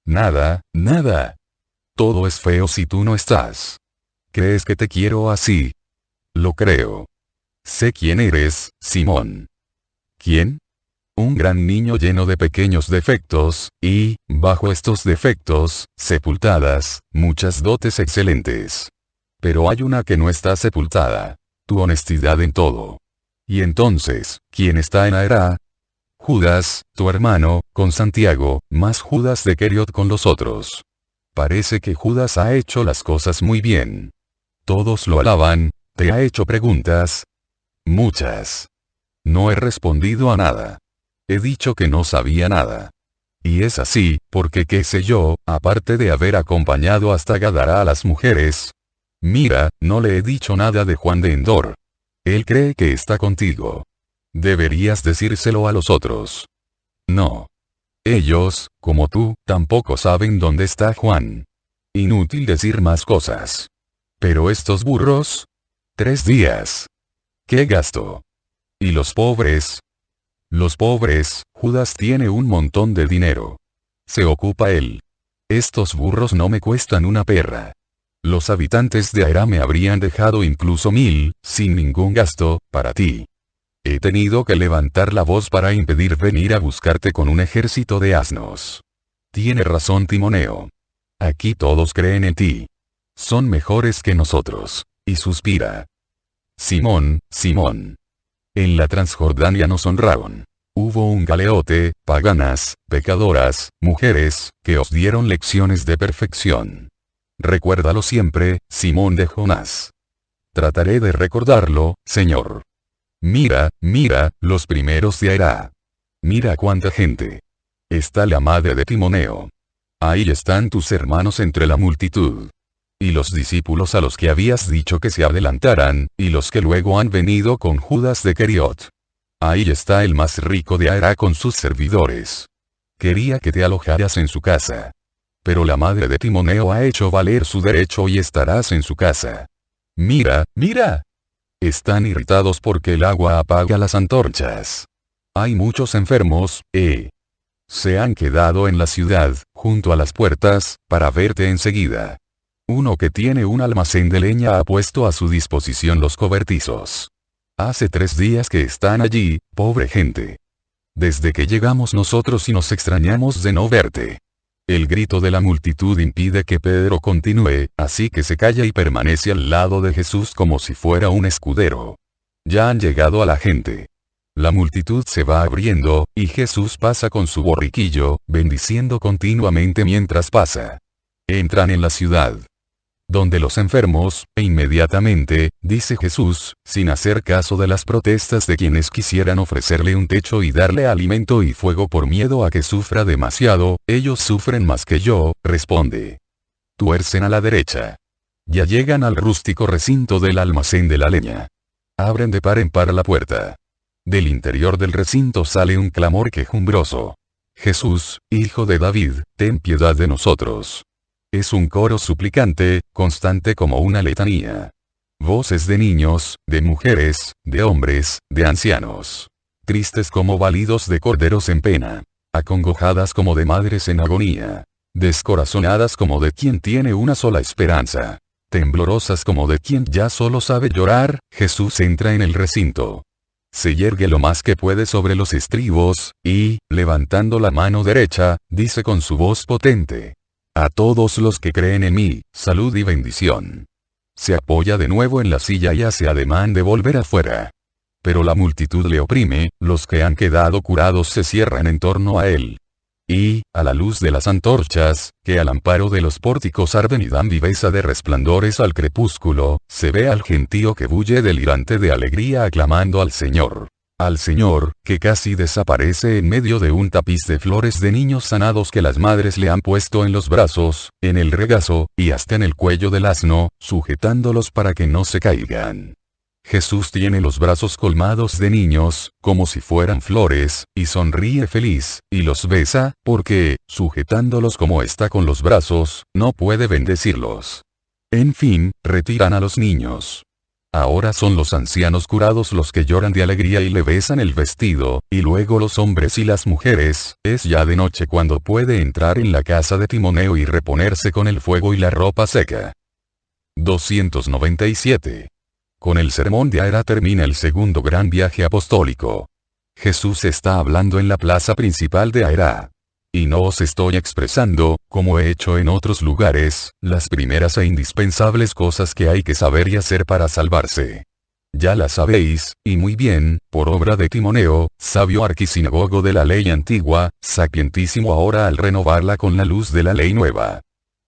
Nada, nada. Todo es feo si tú no estás. ¿Crees que te quiero así? Lo creo. Sé quién eres, Simón. ¿Quién? Un gran niño lleno de pequeños defectos, y, bajo estos defectos, sepultadas, muchas dotes excelentes. Pero hay una que no está sepultada. Tu honestidad en todo. Y entonces, ¿quién está en Aerá? Judas, tu hermano, con Santiago, más Judas de Queriot con los otros. Parece que Judas ha hecho las cosas muy bien. Todos lo alaban. ¿Te ha hecho preguntas? Muchas. No he respondido a nada. He dicho que no sabía nada. Y es así, porque qué sé yo, aparte de haber acompañado hasta Gadara a las mujeres. Mira, no le he dicho nada de Juan de Endor. Él cree que está contigo. Deberías decírselo a los otros. No. Ellos, como tú, tampoco saben dónde está Juan. Inútil decir más cosas. Pero estos burros. 3 días. ¿Qué gasto? ¿Y los pobres? Los pobres, Judas tiene un montón de dinero. Se ocupa él. Estos burros no me cuestan una perra. Los habitantes de Aerá me habrían dejado incluso 1000, sin ningún gasto, para ti. He tenido que levantar la voz para impedir venir a buscarte con un ejército de asnos. Tiene razón Timoneo. Aquí todos creen en ti. Son mejores que nosotros. Y suspira. Simón, Simón. En la Transjordania nos honraron. Hubo un galeote, paganas, pecadoras, mujeres, que os dieron lecciones de perfección. Recuérdalo siempre, Simón de Jonás. Trataré de recordarlo, Señor. Mira, mira, los primeros de Aerá. Mira cuánta gente. Está la madre de Timoneo. Ahí están tus hermanos entre la multitud. Y los discípulos a los que habías dicho que se adelantaran, y los que luego han venido con Judas de Queriot. Ahí está el más rico de Aerá con sus servidores. Quería que te alojaras en su casa. Pero la madre de Timoneo ha hecho valer su derecho y estarás en su casa. Mira, mira. Están irritados porque el agua apaga las antorchas. Hay muchos enfermos, Se han quedado en la ciudad, junto a las puertas, para verte enseguida. Uno que tiene un almacén de leña ha puesto a su disposición los cobertizos. Hace 3 días que están allí, pobre gente. Desde que llegamos nosotros y nos extrañamos de no verte. El grito de la multitud impide que Pedro continúe, así que se calla y permanece al lado de Jesús como si fuera un escudero. Ya han llegado a la gente. La multitud se va abriendo, y Jesús pasa con su borriquillo, bendiciendo continuamente mientras pasa. Entran en la ciudad. Donde los enfermos, e inmediatamente, dice Jesús, sin hacer caso de las protestas de quienes quisieran ofrecerle un techo y darle alimento y fuego por miedo a que sufra demasiado, ellos sufren más que yo, responde. Tuercen a la derecha. Ya llegan al rústico recinto del almacén de la leña. Abren de par en par la puerta. Del interior del recinto sale un clamor quejumbroso. Jesús, Hijo de David, ten piedad de nosotros. Es un coro suplicante, constante como una letanía. Voces de niños, de mujeres, de hombres, de ancianos. Tristes como balidos de corderos en pena. Acongojadas como de madres en agonía. Descorazonadas como de quien tiene una sola esperanza. Temblorosas como de quien ya solo sabe llorar, Jesús entra en el recinto. Se yergue lo más que puede sobre los estribos, y, levantando la mano derecha, dice con su voz potente: a todos los que creen en mí, salud y bendición. Se apoya de nuevo en la silla y hace ademán de volver afuera. Pero la multitud le oprime, los que han quedado curados se cierran en torno a él. Y, a la luz de las antorchas, que al amparo de los pórticos arden y dan viveza de resplandores al crepúsculo, se ve al gentío que bulle delirante de alegría aclamando al Señor. Al Señor, que casi desaparece en medio de un tapiz de flores de niños sanados que las madres le han puesto en los brazos, en el regazo, y hasta en el cuello del asno, sujetándolos para que no se caigan. Jesús tiene los brazos colmados de niños, como si fueran flores, y sonríe feliz, y los besa, porque, sujetándolos como está con los brazos, no puede bendecirlos. En fin, retiran a los niños. Ahora son los ancianos curados los que lloran de alegría y le besan el vestido, y luego los hombres y las mujeres. Es ya de noche cuando puede entrar en la casa de Timoneo y reponerse con el fuego y la ropa seca. 297. Con el sermón de Aera termina el segundo gran viaje apostólico. Jesús está hablando en la plaza principal de Aera. Y no os estoy expresando, como he hecho en otros lugares, las primeras e indispensables cosas que hay que saber y hacer para salvarse. Ya las sabéis, y muy bien, por obra de Timoneo, sabio arquisinagogo de la ley antigua, sapientísimo ahora al renovarla con la luz de la ley nueva.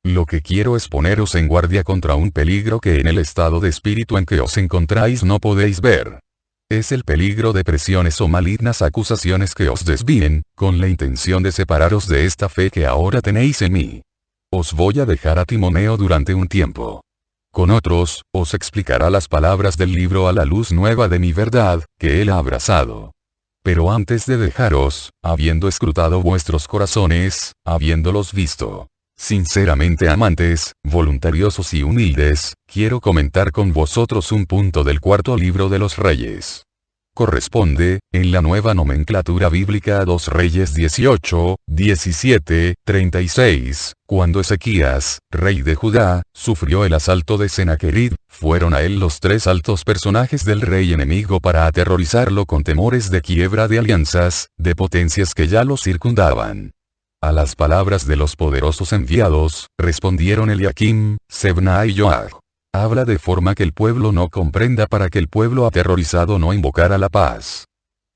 Lo que quiero es poneros en guardia contra un peligro que en el estado de espíritu en que os encontráis no podéis ver. Es el peligro de presiones o malignas acusaciones que os desvíen, con la intención de separaros de esta fe que ahora tenéis en mí. Os voy a dejar a Timoneo durante un tiempo. Con otros, os explicará las palabras del libro a la luz nueva de mi verdad, que él ha abrazado. Pero antes de dejaros, habiendo escrutado vuestros corazones, habiéndolos visto sinceramente amantes, voluntariosos y humildes, quiero comentar con vosotros un punto del cuarto libro de los Reyes. Corresponde, en la nueva nomenclatura bíblica a 2 Reyes 18, 17, 36, cuando Ezequías, rey de Judá, sufrió el asalto de Sennacherib, fueron a él los 3 altos personajes del rey enemigo para aterrorizarlo con temores de quiebra de alianzas, de potencias que ya lo circundaban. A las palabras de los poderosos enviados, respondieron Eliakim, Sebna y Joab. Habla de forma que el pueblo no comprenda para que el pueblo aterrorizado no invocara la paz.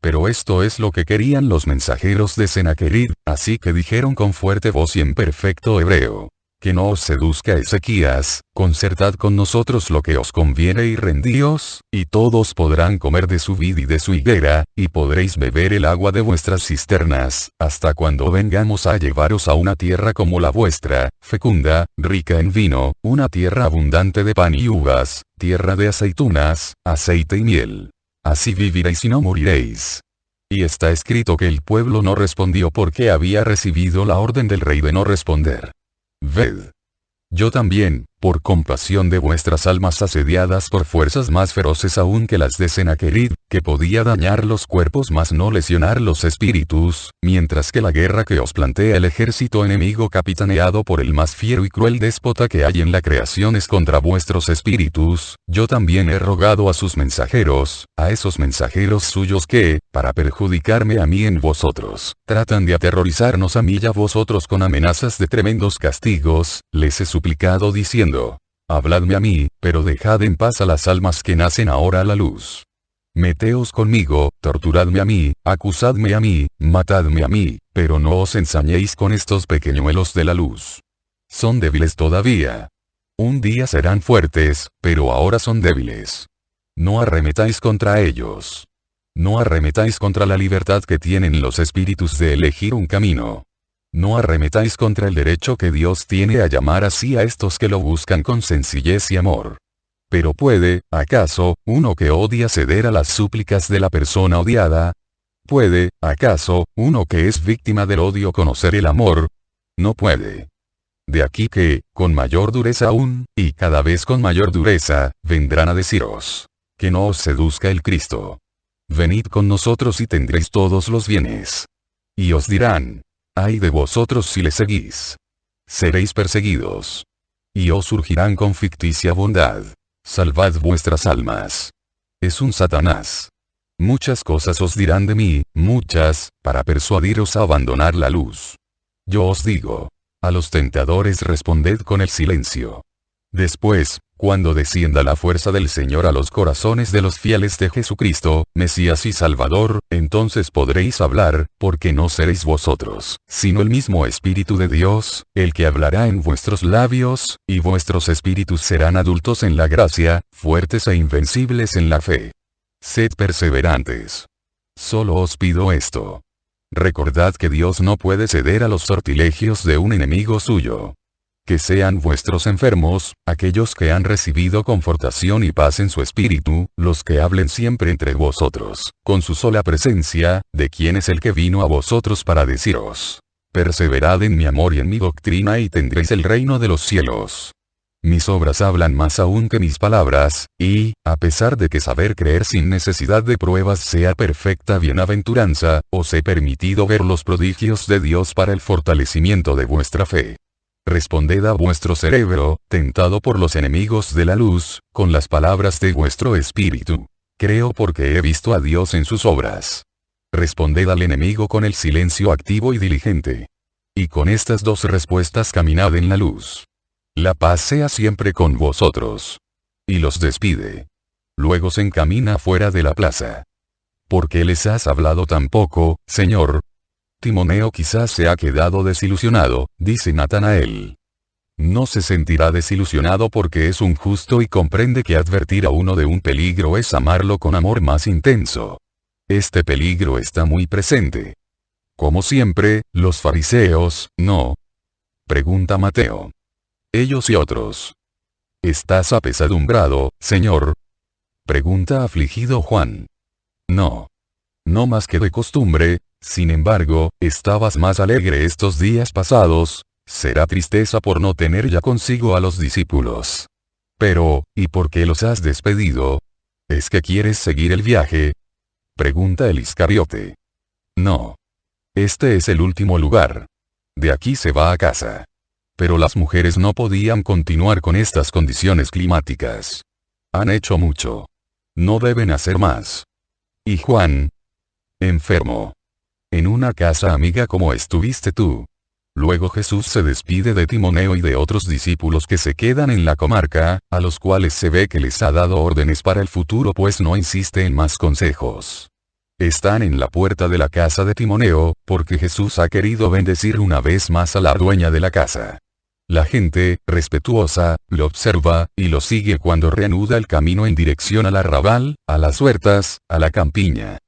Pero esto es lo que querían los mensajeros de Sennacherib, así que dijeron con fuerte voz y en perfecto hebreo: que no os seduzca Ezequías, concertad con nosotros lo que os conviene y rendíos, y todos podrán comer de su vid y de su higuera, y podréis beber el agua de vuestras cisternas, hasta cuando vengamos a llevaros a una tierra como la vuestra, fecunda, rica en vino, una tierra abundante de pan y uvas, tierra de aceitunas, aceite y miel. Así viviréis y no moriréis. Y está escrito que el pueblo no respondió porque había recibido la orden del rey de no responder. Ved. Yo también, por compasión de vuestras almas asediadas por fuerzas más feroces aún que las de Sennacherib, que podía dañar los cuerpos mas no lesionar los espíritus, mientras que la guerra que os plantea el ejército enemigo capitaneado por el más fiero y cruel déspota que hay en la creación es contra vuestros espíritus, yo también he rogado a sus mensajeros, a esos mensajeros suyos que, para perjudicarme a mí en vosotros, tratan de aterrorizarnos a mí y a vosotros con amenazas de tremendos castigos, les he suplicado diciendo: habladme a mí, pero dejad en paz a las almas que nacen ahora a la luz. Meteos conmigo, torturadme a mí, acusadme a mí, matadme a mí, pero no os ensañéis con estos pequeñuelos de la luz. Son débiles todavía. Un día serán fuertes, pero ahora son débiles. No arremetáis contra ellos. No arremetáis contra la libertad que tienen los espíritus de elegir un camino. No arremetáis contra el derecho que Dios tiene a llamar así a estos que lo buscan con sencillez y amor. Pero ¿puede, acaso, uno que odia ceder a las súplicas de la persona odiada? ¿Puede, acaso, uno que es víctima del odio conocer el amor? No puede. De aquí que, con mayor dureza aún, y cada vez con mayor dureza, vendrán a deciros: que no os seduzca el Cristo. Venid con nosotros y tendréis todos los bienes. Y os dirán: ay de vosotros si le seguís. seréis perseguidos. Y os surgirán con ficticia bondad. Salvad vuestras almas. Es un Satanás. Muchas cosas os dirán de mí, muchas, para persuadiros a abandonar la luz. Yo os digo. A los tentadores responded con el silencio. Después, cuando descienda la fuerza del Señor a los corazones de los fieles de Jesucristo, Mesías y Salvador, entonces podréis hablar, porque no seréis vosotros, sino el mismo Espíritu de Dios, el que hablará en vuestros labios, y vuestros espíritus serán adultos en la gracia, fuertes e invencibles en la fe. Sed perseverantes. Solo os pido esto. Recordad que Dios no puede ceder a los sortilegios de un enemigo suyo. Que sean vuestros enfermos, aquellos que han recibido confortación y paz en su espíritu, los que hablen siempre entre vosotros, con su sola presencia, de quien es el que vino a vosotros para deciros: perseverad en mi amor y en mi doctrina y tendréis el reino de los cielos. Mis obras hablan más aún que mis palabras, y, a pesar de que saber creer sin necesidad de pruebas sea perfecta bienaventuranza, os he permitido ver los prodigios de Dios para el fortalecimiento de vuestra fe. Responded a vuestro cerebro, tentado por los enemigos de la luz, con las palabras de vuestro espíritu. Creo porque he visto a Dios en sus obras. Responded al enemigo con el silencio activo y diligente. Y con estas dos respuestas caminad en la luz. La paz sea siempre con vosotros. Y los despide. Luego se encamina fuera de la plaza. ¿Por qué les has hablado tan poco, Señor? Timoneo quizás se ha quedado desilusionado, dice Natanael. No se sentirá desilusionado porque es un justo y comprende que advertir a uno de un peligro es amarlo con amor más intenso. Este peligro está muy presente. Como siempre, los fariseos, ¿no? Pregunta Mateo. Ellos y otros. ¿Estás apesadumbrado, Señor? Pregunta afligido Juan. No. No más que de costumbre. Sin embargo, estabas más alegre estos días pasados. Será tristeza por no tener ya consigo a los discípulos. Pero, ¿y por qué los has despedido? ¿Es que quieres seguir el viaje? Pregunta el Iscariote. No. Este es el último lugar. De aquí se va a casa. Pero las mujeres no podían continuar con estas condiciones climáticas. Han hecho mucho. No deben hacer más. ¿Y Juan? Enfermo. En una casa amiga como estuviste tú. Luego Jesús se despide de Timoneo y de otros discípulos que se quedan en la comarca, a los cuales se ve que les ha dado órdenes para el futuro pues no insiste en más consejos. Están en la puerta de la casa de Timoneo, porque Jesús ha querido bendecir una vez más a la dueña de la casa. La gente, respetuosa, lo observa, y lo sigue cuando reanuda el camino en dirección al arrabal, a las huertas, a la campiña.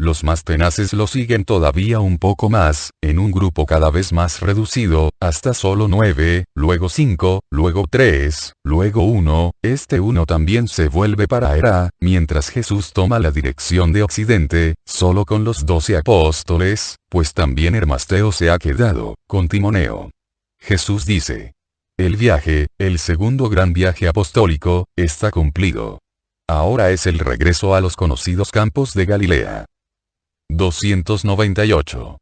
Los más tenaces lo siguen todavía un poco más, en un grupo cada vez más reducido, hasta solo 9, luego 5, luego 3, luego 1, este 1 también se vuelve para Herá, mientras Jesús toma la dirección de occidente, solo con los 12 apóstoles, pues también Hermasteo se ha quedado, con Timoneo. Jesús dice: el viaje, el segundo gran viaje apostólico, está cumplido. Ahora es el regreso a los conocidos campos de Galilea. 298.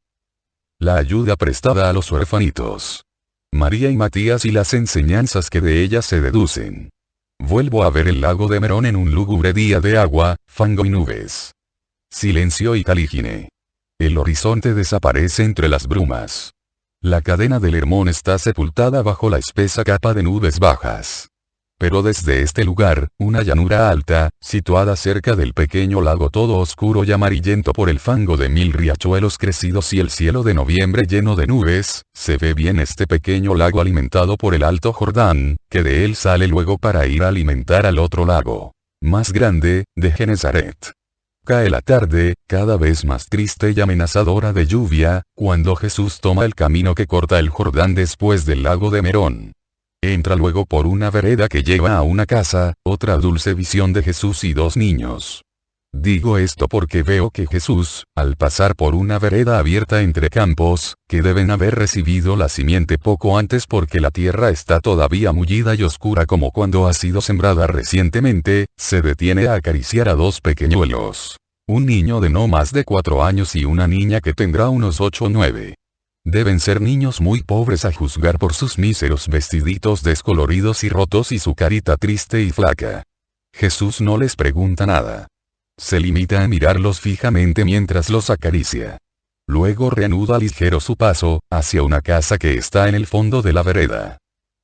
La ayuda prestada a los huerfanitos. María y Matías y las enseñanzas que de ellas se deducen. Vuelvo a ver el lago de Merón en un lúgubre día de agua, fango y nubes. Silencio y Calígine. El horizonte desaparece entre las brumas. La cadena del Hermón está sepultada bajo la espesa capa de nubes bajas. Pero desde este lugar, una llanura alta, situada cerca del pequeño lago todo oscuro y amarillento por el fango de 1000 riachuelos crecidos y el cielo de noviembre lleno de nubes, se ve bien este pequeño lago alimentado por el Alto Jordán, que de él sale luego para ir a alimentar al otro lago, más grande, de Genezaret. Cae la tarde, cada vez más triste y amenazadora de lluvia, cuando Jesús toma el camino que corta el Jordán después del lago de Merón. Entra luego por una vereda que lleva a una casa, otra dulce visión de Jesús y 2 niños. Digo esto porque veo que Jesús, al pasar por una vereda abierta entre campos, que deben haber recibido la simiente poco antes porque la tierra está todavía mullida y oscura como cuando ha sido sembrada recientemente, se detiene a acariciar a 2 pequeñuelos. Un niño de no más de 4 años y una niña que tendrá unos 8 o 9. Deben ser niños muy pobres a juzgar por sus míseros vestiditos descoloridos y rotos y su carita triste y flaca. Jesús no les pregunta nada. Se limita a mirarlos fijamente mientras los acaricia. Luego reanuda ligero su paso, hacia una casa que está en el fondo de la vereda.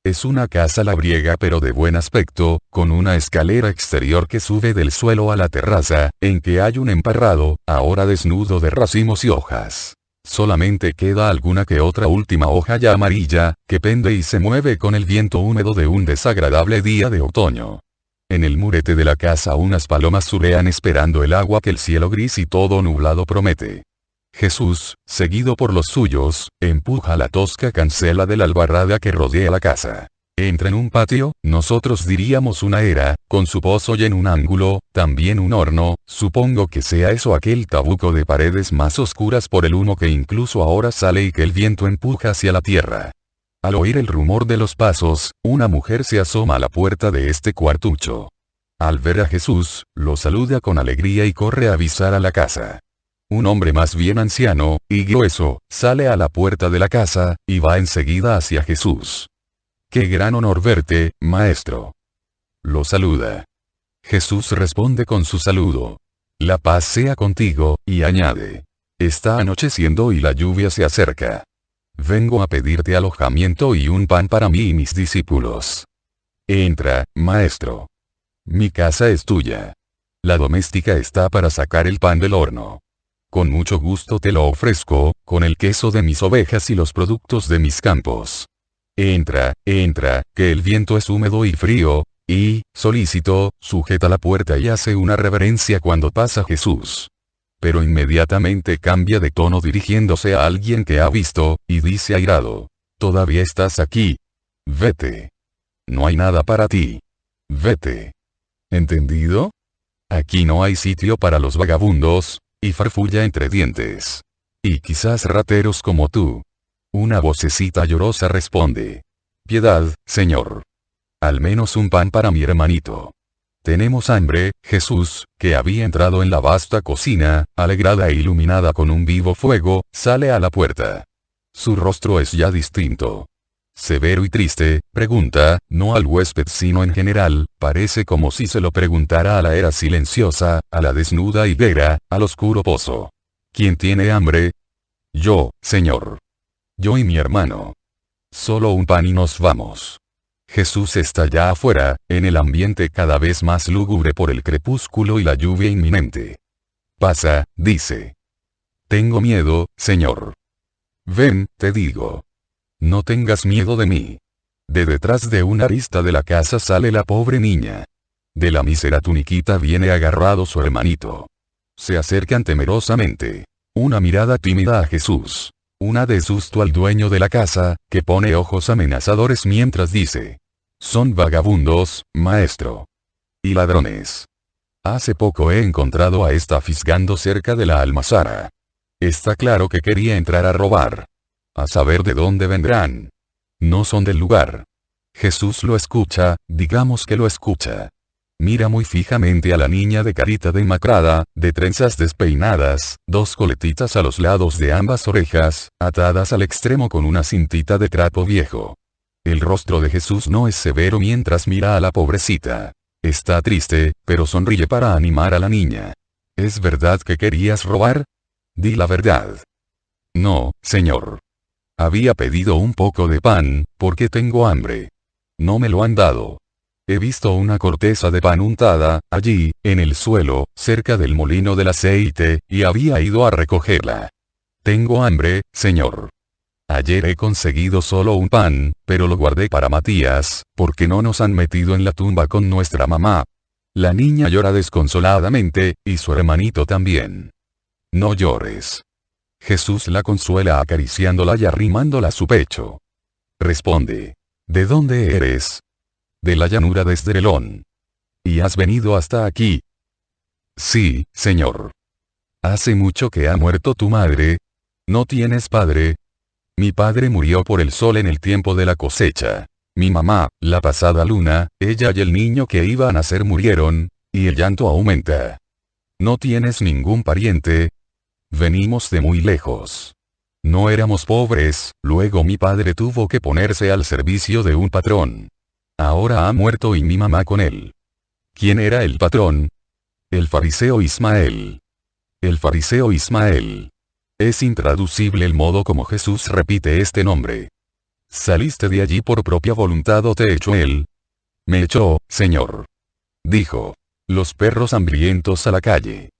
Es una casa labriega pero de buen aspecto, con una escalera exterior que sube del suelo a la terraza, en que hay un emparrado, ahora desnudo de racimos y hojas. Solamente queda alguna que otra última hoja ya amarilla, que pende y se mueve con el viento húmedo de un desagradable día de otoño. En el murete de la casa unas palomas zulean esperando el agua que el cielo gris y todo nublado promete. Jesús, seguido por los suyos, empuja la tosca cancela de la albarrada que rodea la casa. Entra en un patio, nosotros diríamos una era, con su pozo y en un ángulo, también un horno, supongo que sea eso aquel tabuco de paredes más oscuras por el humo que incluso ahora sale y que el viento empuja hacia la tierra. Al oír el rumor de los pasos, una mujer se asoma a la puerta de este cuartucho. Al ver a Jesús, lo saluda con alegría y corre a avisar a la casa. Un hombre más bien anciano, y grueso, sale a la puerta de la casa, y va enseguida hacia Jesús. ¡Qué gran honor verte, maestro! Lo saluda. Jesús responde con su saludo. La paz sea contigo, y añade. Está anocheciendo y la lluvia se acerca. Vengo a pedirte alojamiento y un pan para mí y mis discípulos. Entra, maestro. Mi casa es tuya. La doméstica está para sacar el pan del horno. Con mucho gusto te lo ofrezco, con el queso de mis ovejas y los productos de mis campos. Entra, que el viento es húmedo y frío, y, solícito, sujeta la puerta y hace una reverencia cuando pasa Jesús. Pero inmediatamente cambia de tono dirigiéndose a alguien que ha visto, y dice airado. Todavía estás aquí. Vete. No hay nada para ti. Vete. ¿Entendido? Aquí no hay sitio para los vagabundos, y farfulla entre dientes. Y quizás rateros como tú. Una vocecita llorosa responde. Piedad, Señor. Al menos un pan para mi hermanito. Tenemos hambre. Jesús, que había entrado en la vasta cocina, alegrada e iluminada con un vivo fuego, sale a la puerta. Su rostro es ya distinto. Severo y triste, pregunta, no al huésped sino en general, parece como si se lo preguntara a la era silenciosa, a la desnuda higuera, al oscuro pozo. ¿Quién tiene hambre? Yo, Señor. Yo y mi hermano. Solo un pan y nos vamos. Jesús está ya afuera, en el ambiente cada vez más lúgubre por el crepúsculo y la lluvia inminente. Pasa, dice. Tengo miedo, Señor. Ven, te digo. No tengas miedo de mí. De detrás de una arista de la casa sale la pobre niña. De la mísera tuniquita viene agarrado su hermanito. Se acercan temerosamente. Una mirada tímida a Jesús. Una de susto al dueño de la casa, que pone ojos amenazadores mientras dice. Son vagabundos, maestro. Y ladrones. Hace poco he encontrado a esta fisgando cerca de la almazara. Está claro que quería entrar a robar. A saber de dónde vendrán. No son del lugar. Jesús lo escucha, digamos que lo escucha. Mira muy fijamente a la niña de carita demacrada, de trenzas despeinadas, dos coletitas a los lados de ambas orejas, atadas al extremo con una cintita de trapo viejo. El rostro de Jesús no es severo mientras mira a la pobrecita. Está triste, pero sonríe para animar a la niña. ¿Es verdad que querías robar? Di la verdad. No, Señor. Había pedido un poco de pan, porque tengo hambre. No me lo han dado. He visto una corteza de pan untada, allí, en el suelo, cerca del molino del aceite, y había ido a recogerla. Tengo hambre, Señor. Ayer he conseguido solo un pan, pero lo guardé para Matías, porque no nos han metido en la tumba con nuestra mamá. La niña llora desconsoladamente, y su hermanito también. No llores. Jesús la consuela acariciándola y arrimándola a su pecho. Responde. ¿De dónde eres? De la llanura de Esdraelón. ¿Y has venido hasta aquí? Sí, Señor. ¿Hace mucho que ha muerto tu madre? ¿No tienes padre? Mi padre murió por el sol en el tiempo de la cosecha. Mi mamá, la pasada luna, ella y el niño que iba a nacer murieron, y el llanto aumenta. ¿No tienes ningún pariente? Venimos de muy lejos. No éramos pobres, luego mi padre tuvo que ponerse al servicio de un patrón. Ahora ha muerto y mi mamá con él. ¿Quién era el patrón? El fariseo Ismael. El fariseo Ismael. Es intraducible el modo como Jesús repite este nombre. ¿Saliste de allí por propia voluntad o te echó él? Me echó, Señor. Dijo. Los perros hambrientos a la calle.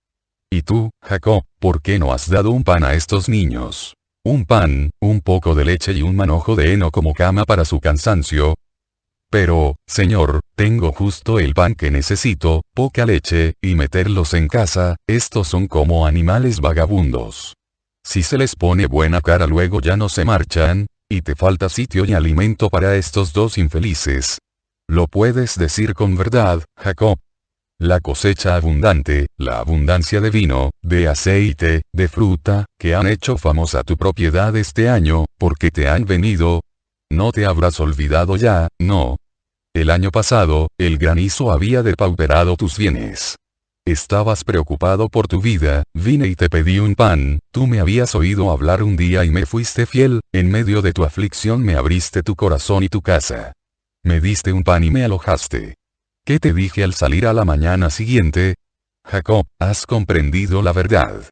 Y tú, Jacob, ¿por qué no has dado un pan a estos niños? Un pan, un poco de leche y un manojo de heno como cama para su cansancio. Pero, Señor, tengo justo el pan que necesito, poca leche, y meterlos en casa, estos son como animales vagabundos. Si se les pone buena cara luego ya no se marchan, y te falta sitio y alimento para estos dos infelices. Lo puedes decir con verdad, Jacob. La cosecha abundante, la abundancia de vino, de aceite, de fruta, que han hecho famosa tu propiedad este año, porque te han venido. No te habrás olvidado ya, no. El año pasado, el granizo había depauperado tus bienes. Estabas preocupado por tu vida, vine y te pedí un pan, tú me habías oído hablar un día y me fuiste fiel, en medio de tu aflicción me abriste tu corazón y tu casa. Me diste un pan y me alojaste. ¿Qué te dije al salir a la mañana siguiente? Jacob, has comprendido la verdad.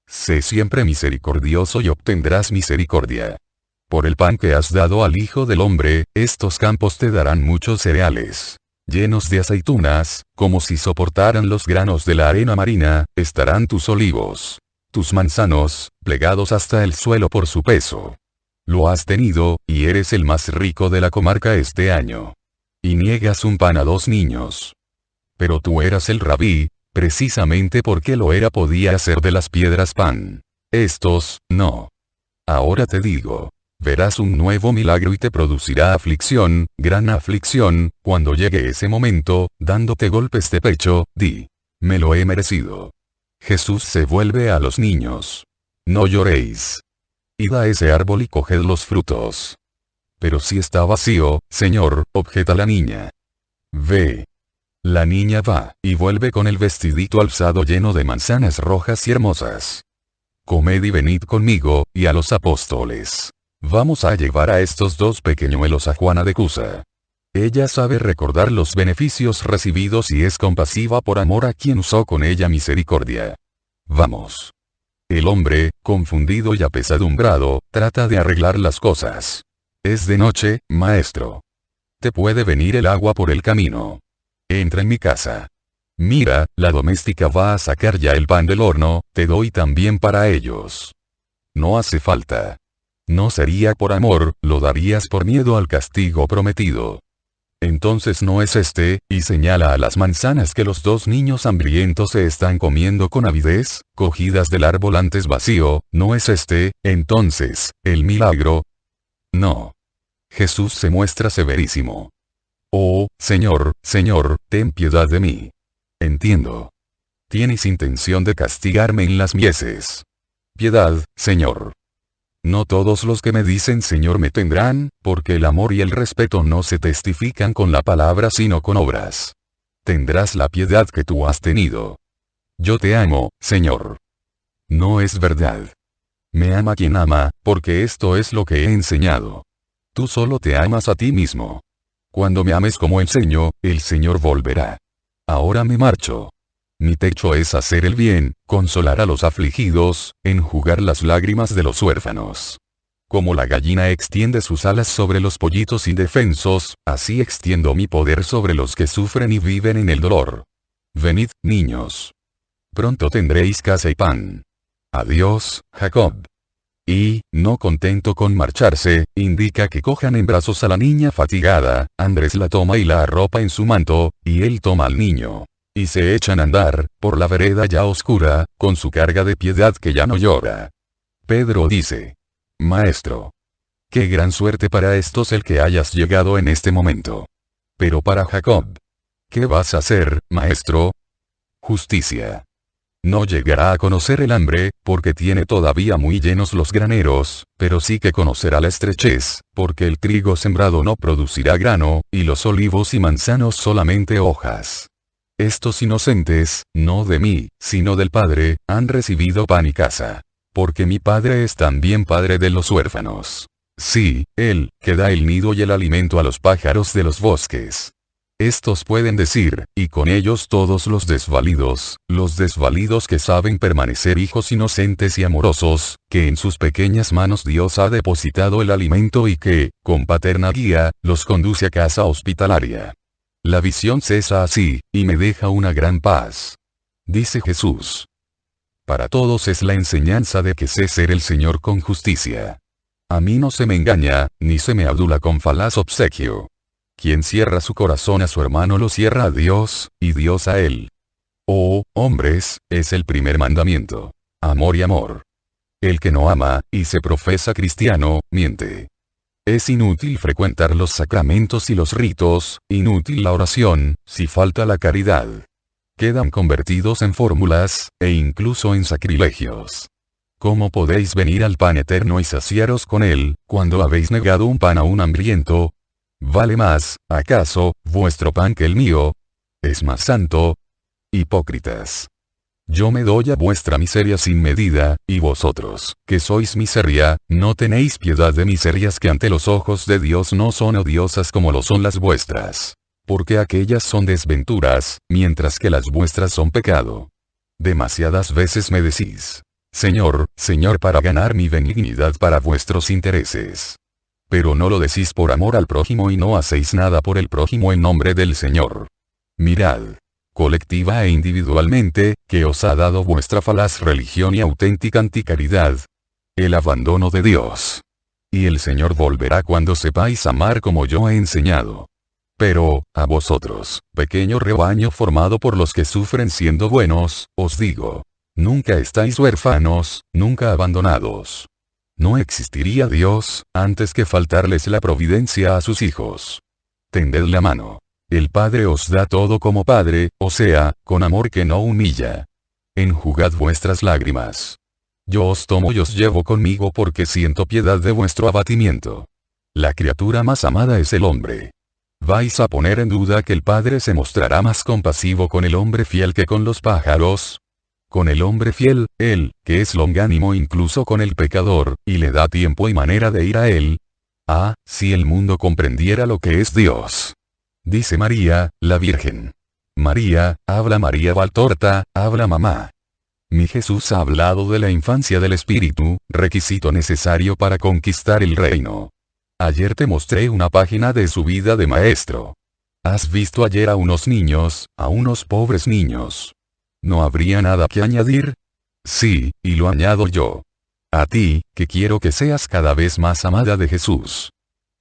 Sé siempre misericordioso y obtendrás misericordia. Por el pan que has dado al Hijo del Hombre, estos campos te darán muchos cereales. Llenos de aceitunas, como si soportaran los granos de la arena marina, estarán tus olivos. Tus manzanos, plegados hasta el suelo por su peso. Lo has tenido, y eres el más rico de la comarca este año. Y niegas un pan a dos niños. Pero tú eras el rabí, precisamente porque lo era podía hacer de las piedras pan. Estos, no. Ahora te digo. Verás un nuevo milagro y te producirá aflicción, gran aflicción, cuando llegue ese momento, dándote golpes de pecho, di. Me lo he merecido. Jesús se vuelve a los niños. No lloréis. Id a ese árbol y coged los frutos. Pero si está vacío, Señor, objeta la niña. Ve. La niña va, y vuelve con el vestidito alzado lleno de manzanas rojas y hermosas. Comed y venid conmigo, y a los apóstoles. Vamos a llevar a estos dos pequeñuelos a Juana de Cusa. Ella sabe recordar los beneficios recibidos y es compasiva por amor a quien usó con ella misericordia. Vamos. El hombre, confundido y apesadumbrado, trata de arreglar las cosas. Es de noche, maestro. Te puede venir el agua por el camino. Entra en mi casa. Mira, la doméstica va a sacar ya el pan del horno, te doy también para ellos. No hace falta. No sería por amor, lo darías por miedo al castigo prometido. Entonces no es este, y señala a las manzanas que los dos niños hambrientos se están comiendo con avidez, cogidas del árbol antes vacío, no es este, entonces, el milagro. No. Jesús se muestra severísimo. Oh, Señor, Señor, ten piedad de mí. Entiendo. Tienes intención de castigarme en las mieses. Piedad, Señor. No todos los que me dicen Señor me tendrán, porque el amor y el respeto no se testifican con la palabra sino con obras. Tendrás la piedad que tú has tenido. Yo te amo, Señor. No es verdad. Me ama quien ama, porque esto es lo que he enseñado. Tú solo te amas a ti mismo. Cuando me ames como enseño, el Señor volverá. Ahora me marcho. Mi techo es hacer el bien, consolar a los afligidos, enjugar las lágrimas de los huérfanos. Como la gallina extiende sus alas sobre los pollitos indefensos, así extiendo mi poder sobre los que sufren y viven en el dolor. Venid, niños. Pronto tendréis casa y pan. Adiós, Jacob. Y, no contento con marcharse, indica que cojan en brazos a la niña fatigada, Andrés la toma y la arropa en su manto, y él toma al niño. Y se echan a andar, por la vereda ya oscura, con su carga de piedad que ya no llora. Pedro dice. Maestro. Qué gran suerte para estos el que hayas llegado en este momento. Pero para Jacob. ¿Qué vas a hacer, maestro? Justicia. No llegará a conocer el hambre, porque tiene todavía muy llenos los graneros, pero sí que conocerá la estrechez, porque el trigo sembrado no producirá grano, y los olivos y manzanos solamente hojas. Estos inocentes, no de mí, sino del Padre, han recibido pan y casa. porque mi Padre es también Padre de los huérfanos. Sí, Él, que da el nido y el alimento a los pájaros de los bosques. Estos pueden decir, y con ellos todos los desvalidos que saben permanecer hijos inocentes y amorosos, que en sus pequeñas manos Dios ha depositado el alimento y que, con paterna guía, los conduce a casa hospitalaria. La visión cesa así, y me deja una gran paz. Dice Jesús. Para todos es la enseñanza de que sé ser el Señor con justicia. A mí no se me engaña, ni se me adula con falaz obsequio. Quien cierra su corazón a su hermano lo cierra a Dios, y Dios a él. Oh, hombres, es el primer mandamiento. Amor y amor. El que no ama, y se profesa cristiano, miente. Es inútil frecuentar los sacramentos y los ritos, inútil la oración, si falta la caridad. Quedan convertidos en fórmulas, e incluso en sacrilegios. ¿Cómo podéis venir al pan eterno y saciaros con él, cuando habéis negado un pan a un hambriento? ¿Vale más, acaso, vuestro pan que el mío? ¿Es más santo? Hipócritas. Yo me doy a vuestra miseria sin medida, y vosotros, que sois miseria, no tenéis piedad de miserias que ante los ojos de Dios no son odiosas como lo son las vuestras. Porque aquellas son desventuras, mientras que las vuestras son pecado. Demasiadas veces me decís, Señor, Señor, para ganar mi benignidad para vuestros intereses. Pero no lo decís por amor al prójimo y no hacéis nada por el prójimo en nombre del Señor. Mirad, colectiva e individualmente, que os ha dado vuestra falaz religión y auténtica anticaridad. El abandono de Dios. Y el Señor volverá cuando sepáis amar como yo he enseñado. Pero, a vosotros, pequeño rebaño formado por los que sufren siendo buenos, os digo, nunca estáis huérfanos, nunca abandonados. No existiría Dios, antes que faltarles la providencia a sus hijos. Tended la mano. El Padre os da todo como Padre, o sea, con amor que no humilla. Enjugad vuestras lágrimas. Yo os tomo y os llevo conmigo porque siento piedad de vuestro abatimiento. La criatura más amada es el hombre. ¿Vais a poner en duda que el Padre se mostrará más compasivo con el hombre fiel que con los pájaros? Con el hombre fiel, Él, que es longánimo incluso con el pecador, y le da tiempo y manera de ir a Él. Ah, si el mundo comprendiera lo que es Dios. Dice María, la Virgen. María, habla María Valtorta, habla mamá. Mi Jesús ha hablado de la infancia del Espíritu, requisito necesario para conquistar el reino. Ayer te mostré una página de su vida de maestro. Has visto ayer a unos niños, a unos pobres niños. ¿No habría nada que añadir? Sí, y lo añado yo. A ti, que quiero que seas cada vez más amada de Jesús.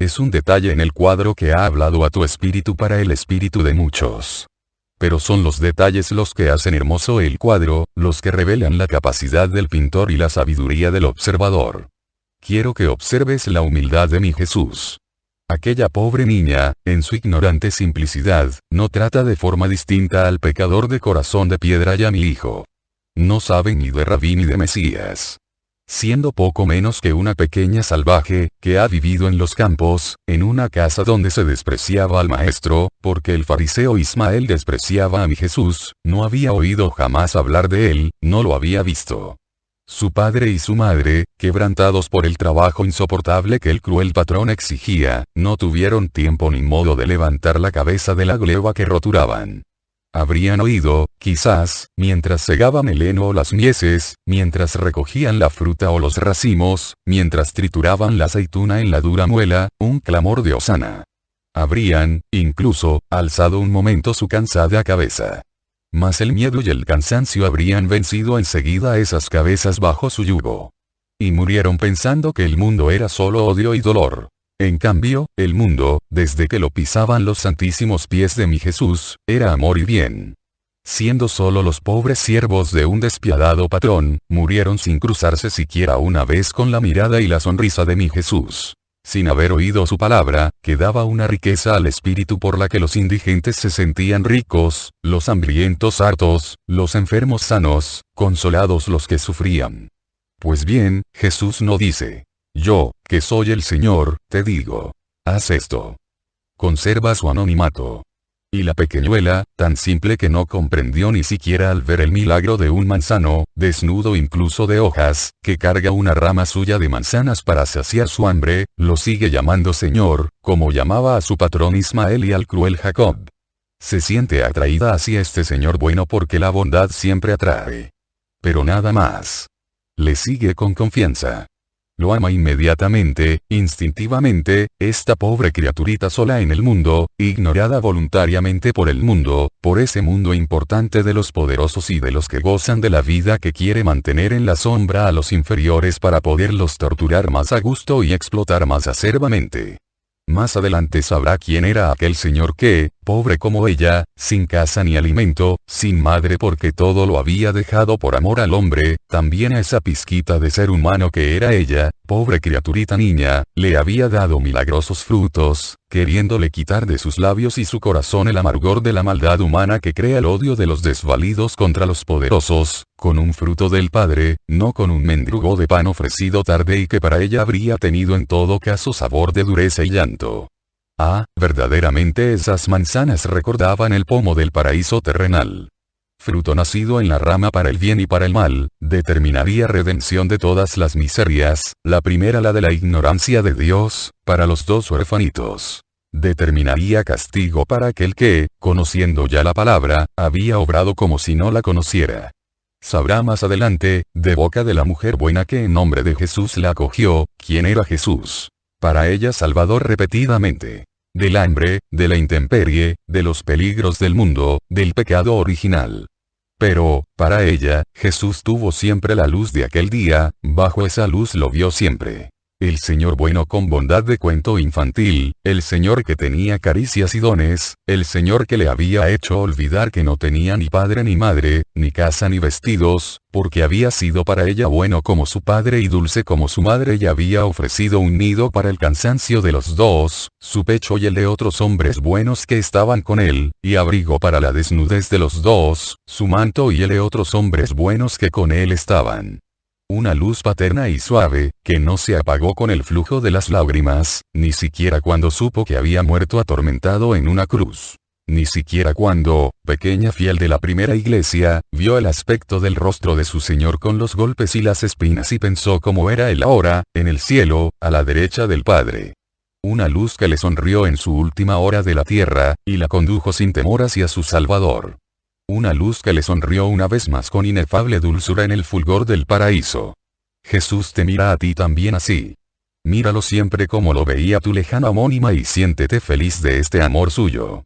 Es un detalle en el cuadro que ha hablado a tu espíritu para el espíritu de muchos. Pero son los detalles los que hacen hermoso el cuadro, los que revelan la capacidad del pintor y la sabiduría del observador. Quiero que observes la humildad de mi Jesús. Aquella pobre niña, en su ignorante simplicidad, no trata de forma distinta al pecador de corazón de piedra y a mi hijo. No sabe ni de Rabí ni de Mesías. Siendo poco menos que una pequeña salvaje, que ha vivido en los campos, en una casa donde se despreciaba al maestro, porque el fariseo Ismael despreciaba a mi Jesús, no había oído jamás hablar de él, no lo había visto. Su padre y su madre, quebrantados por el trabajo insoportable que el cruel patrón exigía, no tuvieron tiempo ni modo de levantar la cabeza de la gleba que roturaban. Habrían oído, quizás, mientras segaban el heno o las mieses, mientras recogían la fruta o los racimos, mientras trituraban la aceituna en la dura muela, un clamor de hosana. Habrían, incluso, alzado un momento su cansada cabeza. Mas el miedo y el cansancio habrían vencido enseguida esas cabezas bajo su yugo. Y murieron pensando que el mundo era solo odio y dolor. En cambio, el mundo, desde que lo pisaban los santísimos pies de mi Jesús, era amor y bien. Siendo solo los pobres siervos de un despiadado patrón, murieron sin cruzarse siquiera una vez con la mirada y la sonrisa de mi Jesús. Sin haber oído su palabra, que daba una riqueza al espíritu por la que los indigentes se sentían ricos, los hambrientos hartos, los enfermos sanos, consolados los que sufrían. Pues bien, Jesús no dice, yo, que soy el Señor, te digo, haz esto. Conserva su anonimato. Y la pequeñuela, tan simple que no comprendió ni siquiera al ver el milagro de un manzano, desnudo incluso de hojas, que carga una rama suya de manzanas para saciar su hambre, lo sigue llamando Señor, como llamaba a su patrón Ismael y al cruel Jacob. Se siente atraída hacia este Señor bueno porque la bondad siempre atrae. Pero nada más. Le sigue con confianza. Lo ama inmediatamente, instintivamente, esta pobre criaturita sola en el mundo, ignorada voluntariamente por el mundo, por ese mundo importante de los poderosos y de los que gozan de la vida que quiere mantener en la sombra a los inferiores para poderlos torturar más a gusto y explotar más acerbamente. Más adelante sabrá quién era aquel señor que, pobre como ella, sin casa ni alimento, sin madre porque todo lo había dejado por amor al hombre, también a esa pizquita de ser humano que era ella, pobre criaturita niña, le había dado milagrosos frutos, queriéndole quitar de sus labios y su corazón el amargor de la maldad humana que crea el odio de los desvalidos contra los poderosos, con un fruto del Padre, no con un mendrugo de pan ofrecido tarde y que para ella habría tenido en todo caso sabor de dureza y llanto. Ah, verdaderamente esas manzanas recordaban el pomo del paraíso terrenal. Fruto nacido en la rama para el bien y para el mal, determinaría redención de todas las miserias, la primera la de la ignorancia de Dios, para los dos huérfanitos. Determinaría castigo para aquel que, conociendo ya la palabra, había obrado como si no la conociera. Sabrá más adelante, de boca de la mujer buena que en nombre de Jesús la acogió, quién era Jesús. Para ella Salvador repetidamente. Del hambre, de la intemperie, de los peligros del mundo, del pecado original. Pero, para ella, Jesús tuvo siempre la luz de aquel día, bajo esa luz lo vio siempre. El Señor bueno con bondad de cuento infantil, el Señor que tenía caricias y dones, el Señor que le había hecho olvidar que no tenía ni padre ni madre, ni casa ni vestidos, porque había sido para ella bueno como su padre y dulce como su madre y había ofrecido un nido para el cansancio de los dos, su pecho y el de otros hombres buenos que estaban con él, y abrigo para la desnudez de los dos, su manto y el de otros hombres buenos que con él estaban. Una luz paterna y suave, que no se apagó con el flujo de las lágrimas, ni siquiera cuando supo que había muerto atormentado en una cruz. Ni siquiera cuando, pequeña fiel de la primera iglesia, vio el aspecto del rostro de su Señor con los golpes y las espinas y pensó cómo era él ahora, en el cielo, a la derecha del Padre. Una luz que le sonrió en su última hora de la tierra, y la condujo sin temor hacia su Salvador. Una luz que le sonrió una vez más con inefable dulzura en el fulgor del paraíso. Jesús te mira a ti también así. Míralo siempre como lo veía tu lejana homónima y siéntete feliz de este amor suyo.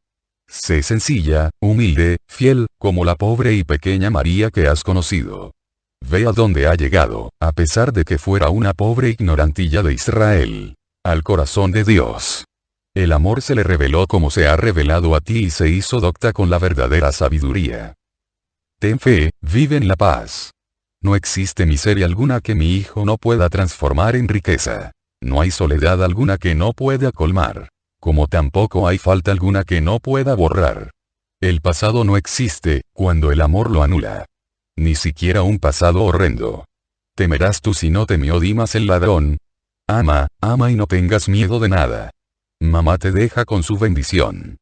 Sé sencilla, humilde, fiel, como la pobre y pequeña María que has conocido. Ve a dónde ha llegado, a pesar de que fuera una pobre ignorantilla de Israel. Al corazón de Dios. El amor se le reveló como se ha revelado a ti y se hizo docta con la verdadera sabiduría. Ten fe, vive en la paz. No existe miseria alguna que mi hijo no pueda transformar en riqueza. No hay soledad alguna que no pueda colmar. Como tampoco hay falta alguna que no pueda borrar. El pasado no existe, cuando el amor lo anula. Ni siquiera un pasado horrendo. ¿Temerás tú si no temió Dimas el ladrón? Ama, ama y no tengas miedo de nada. Mamá te deja con su bendición.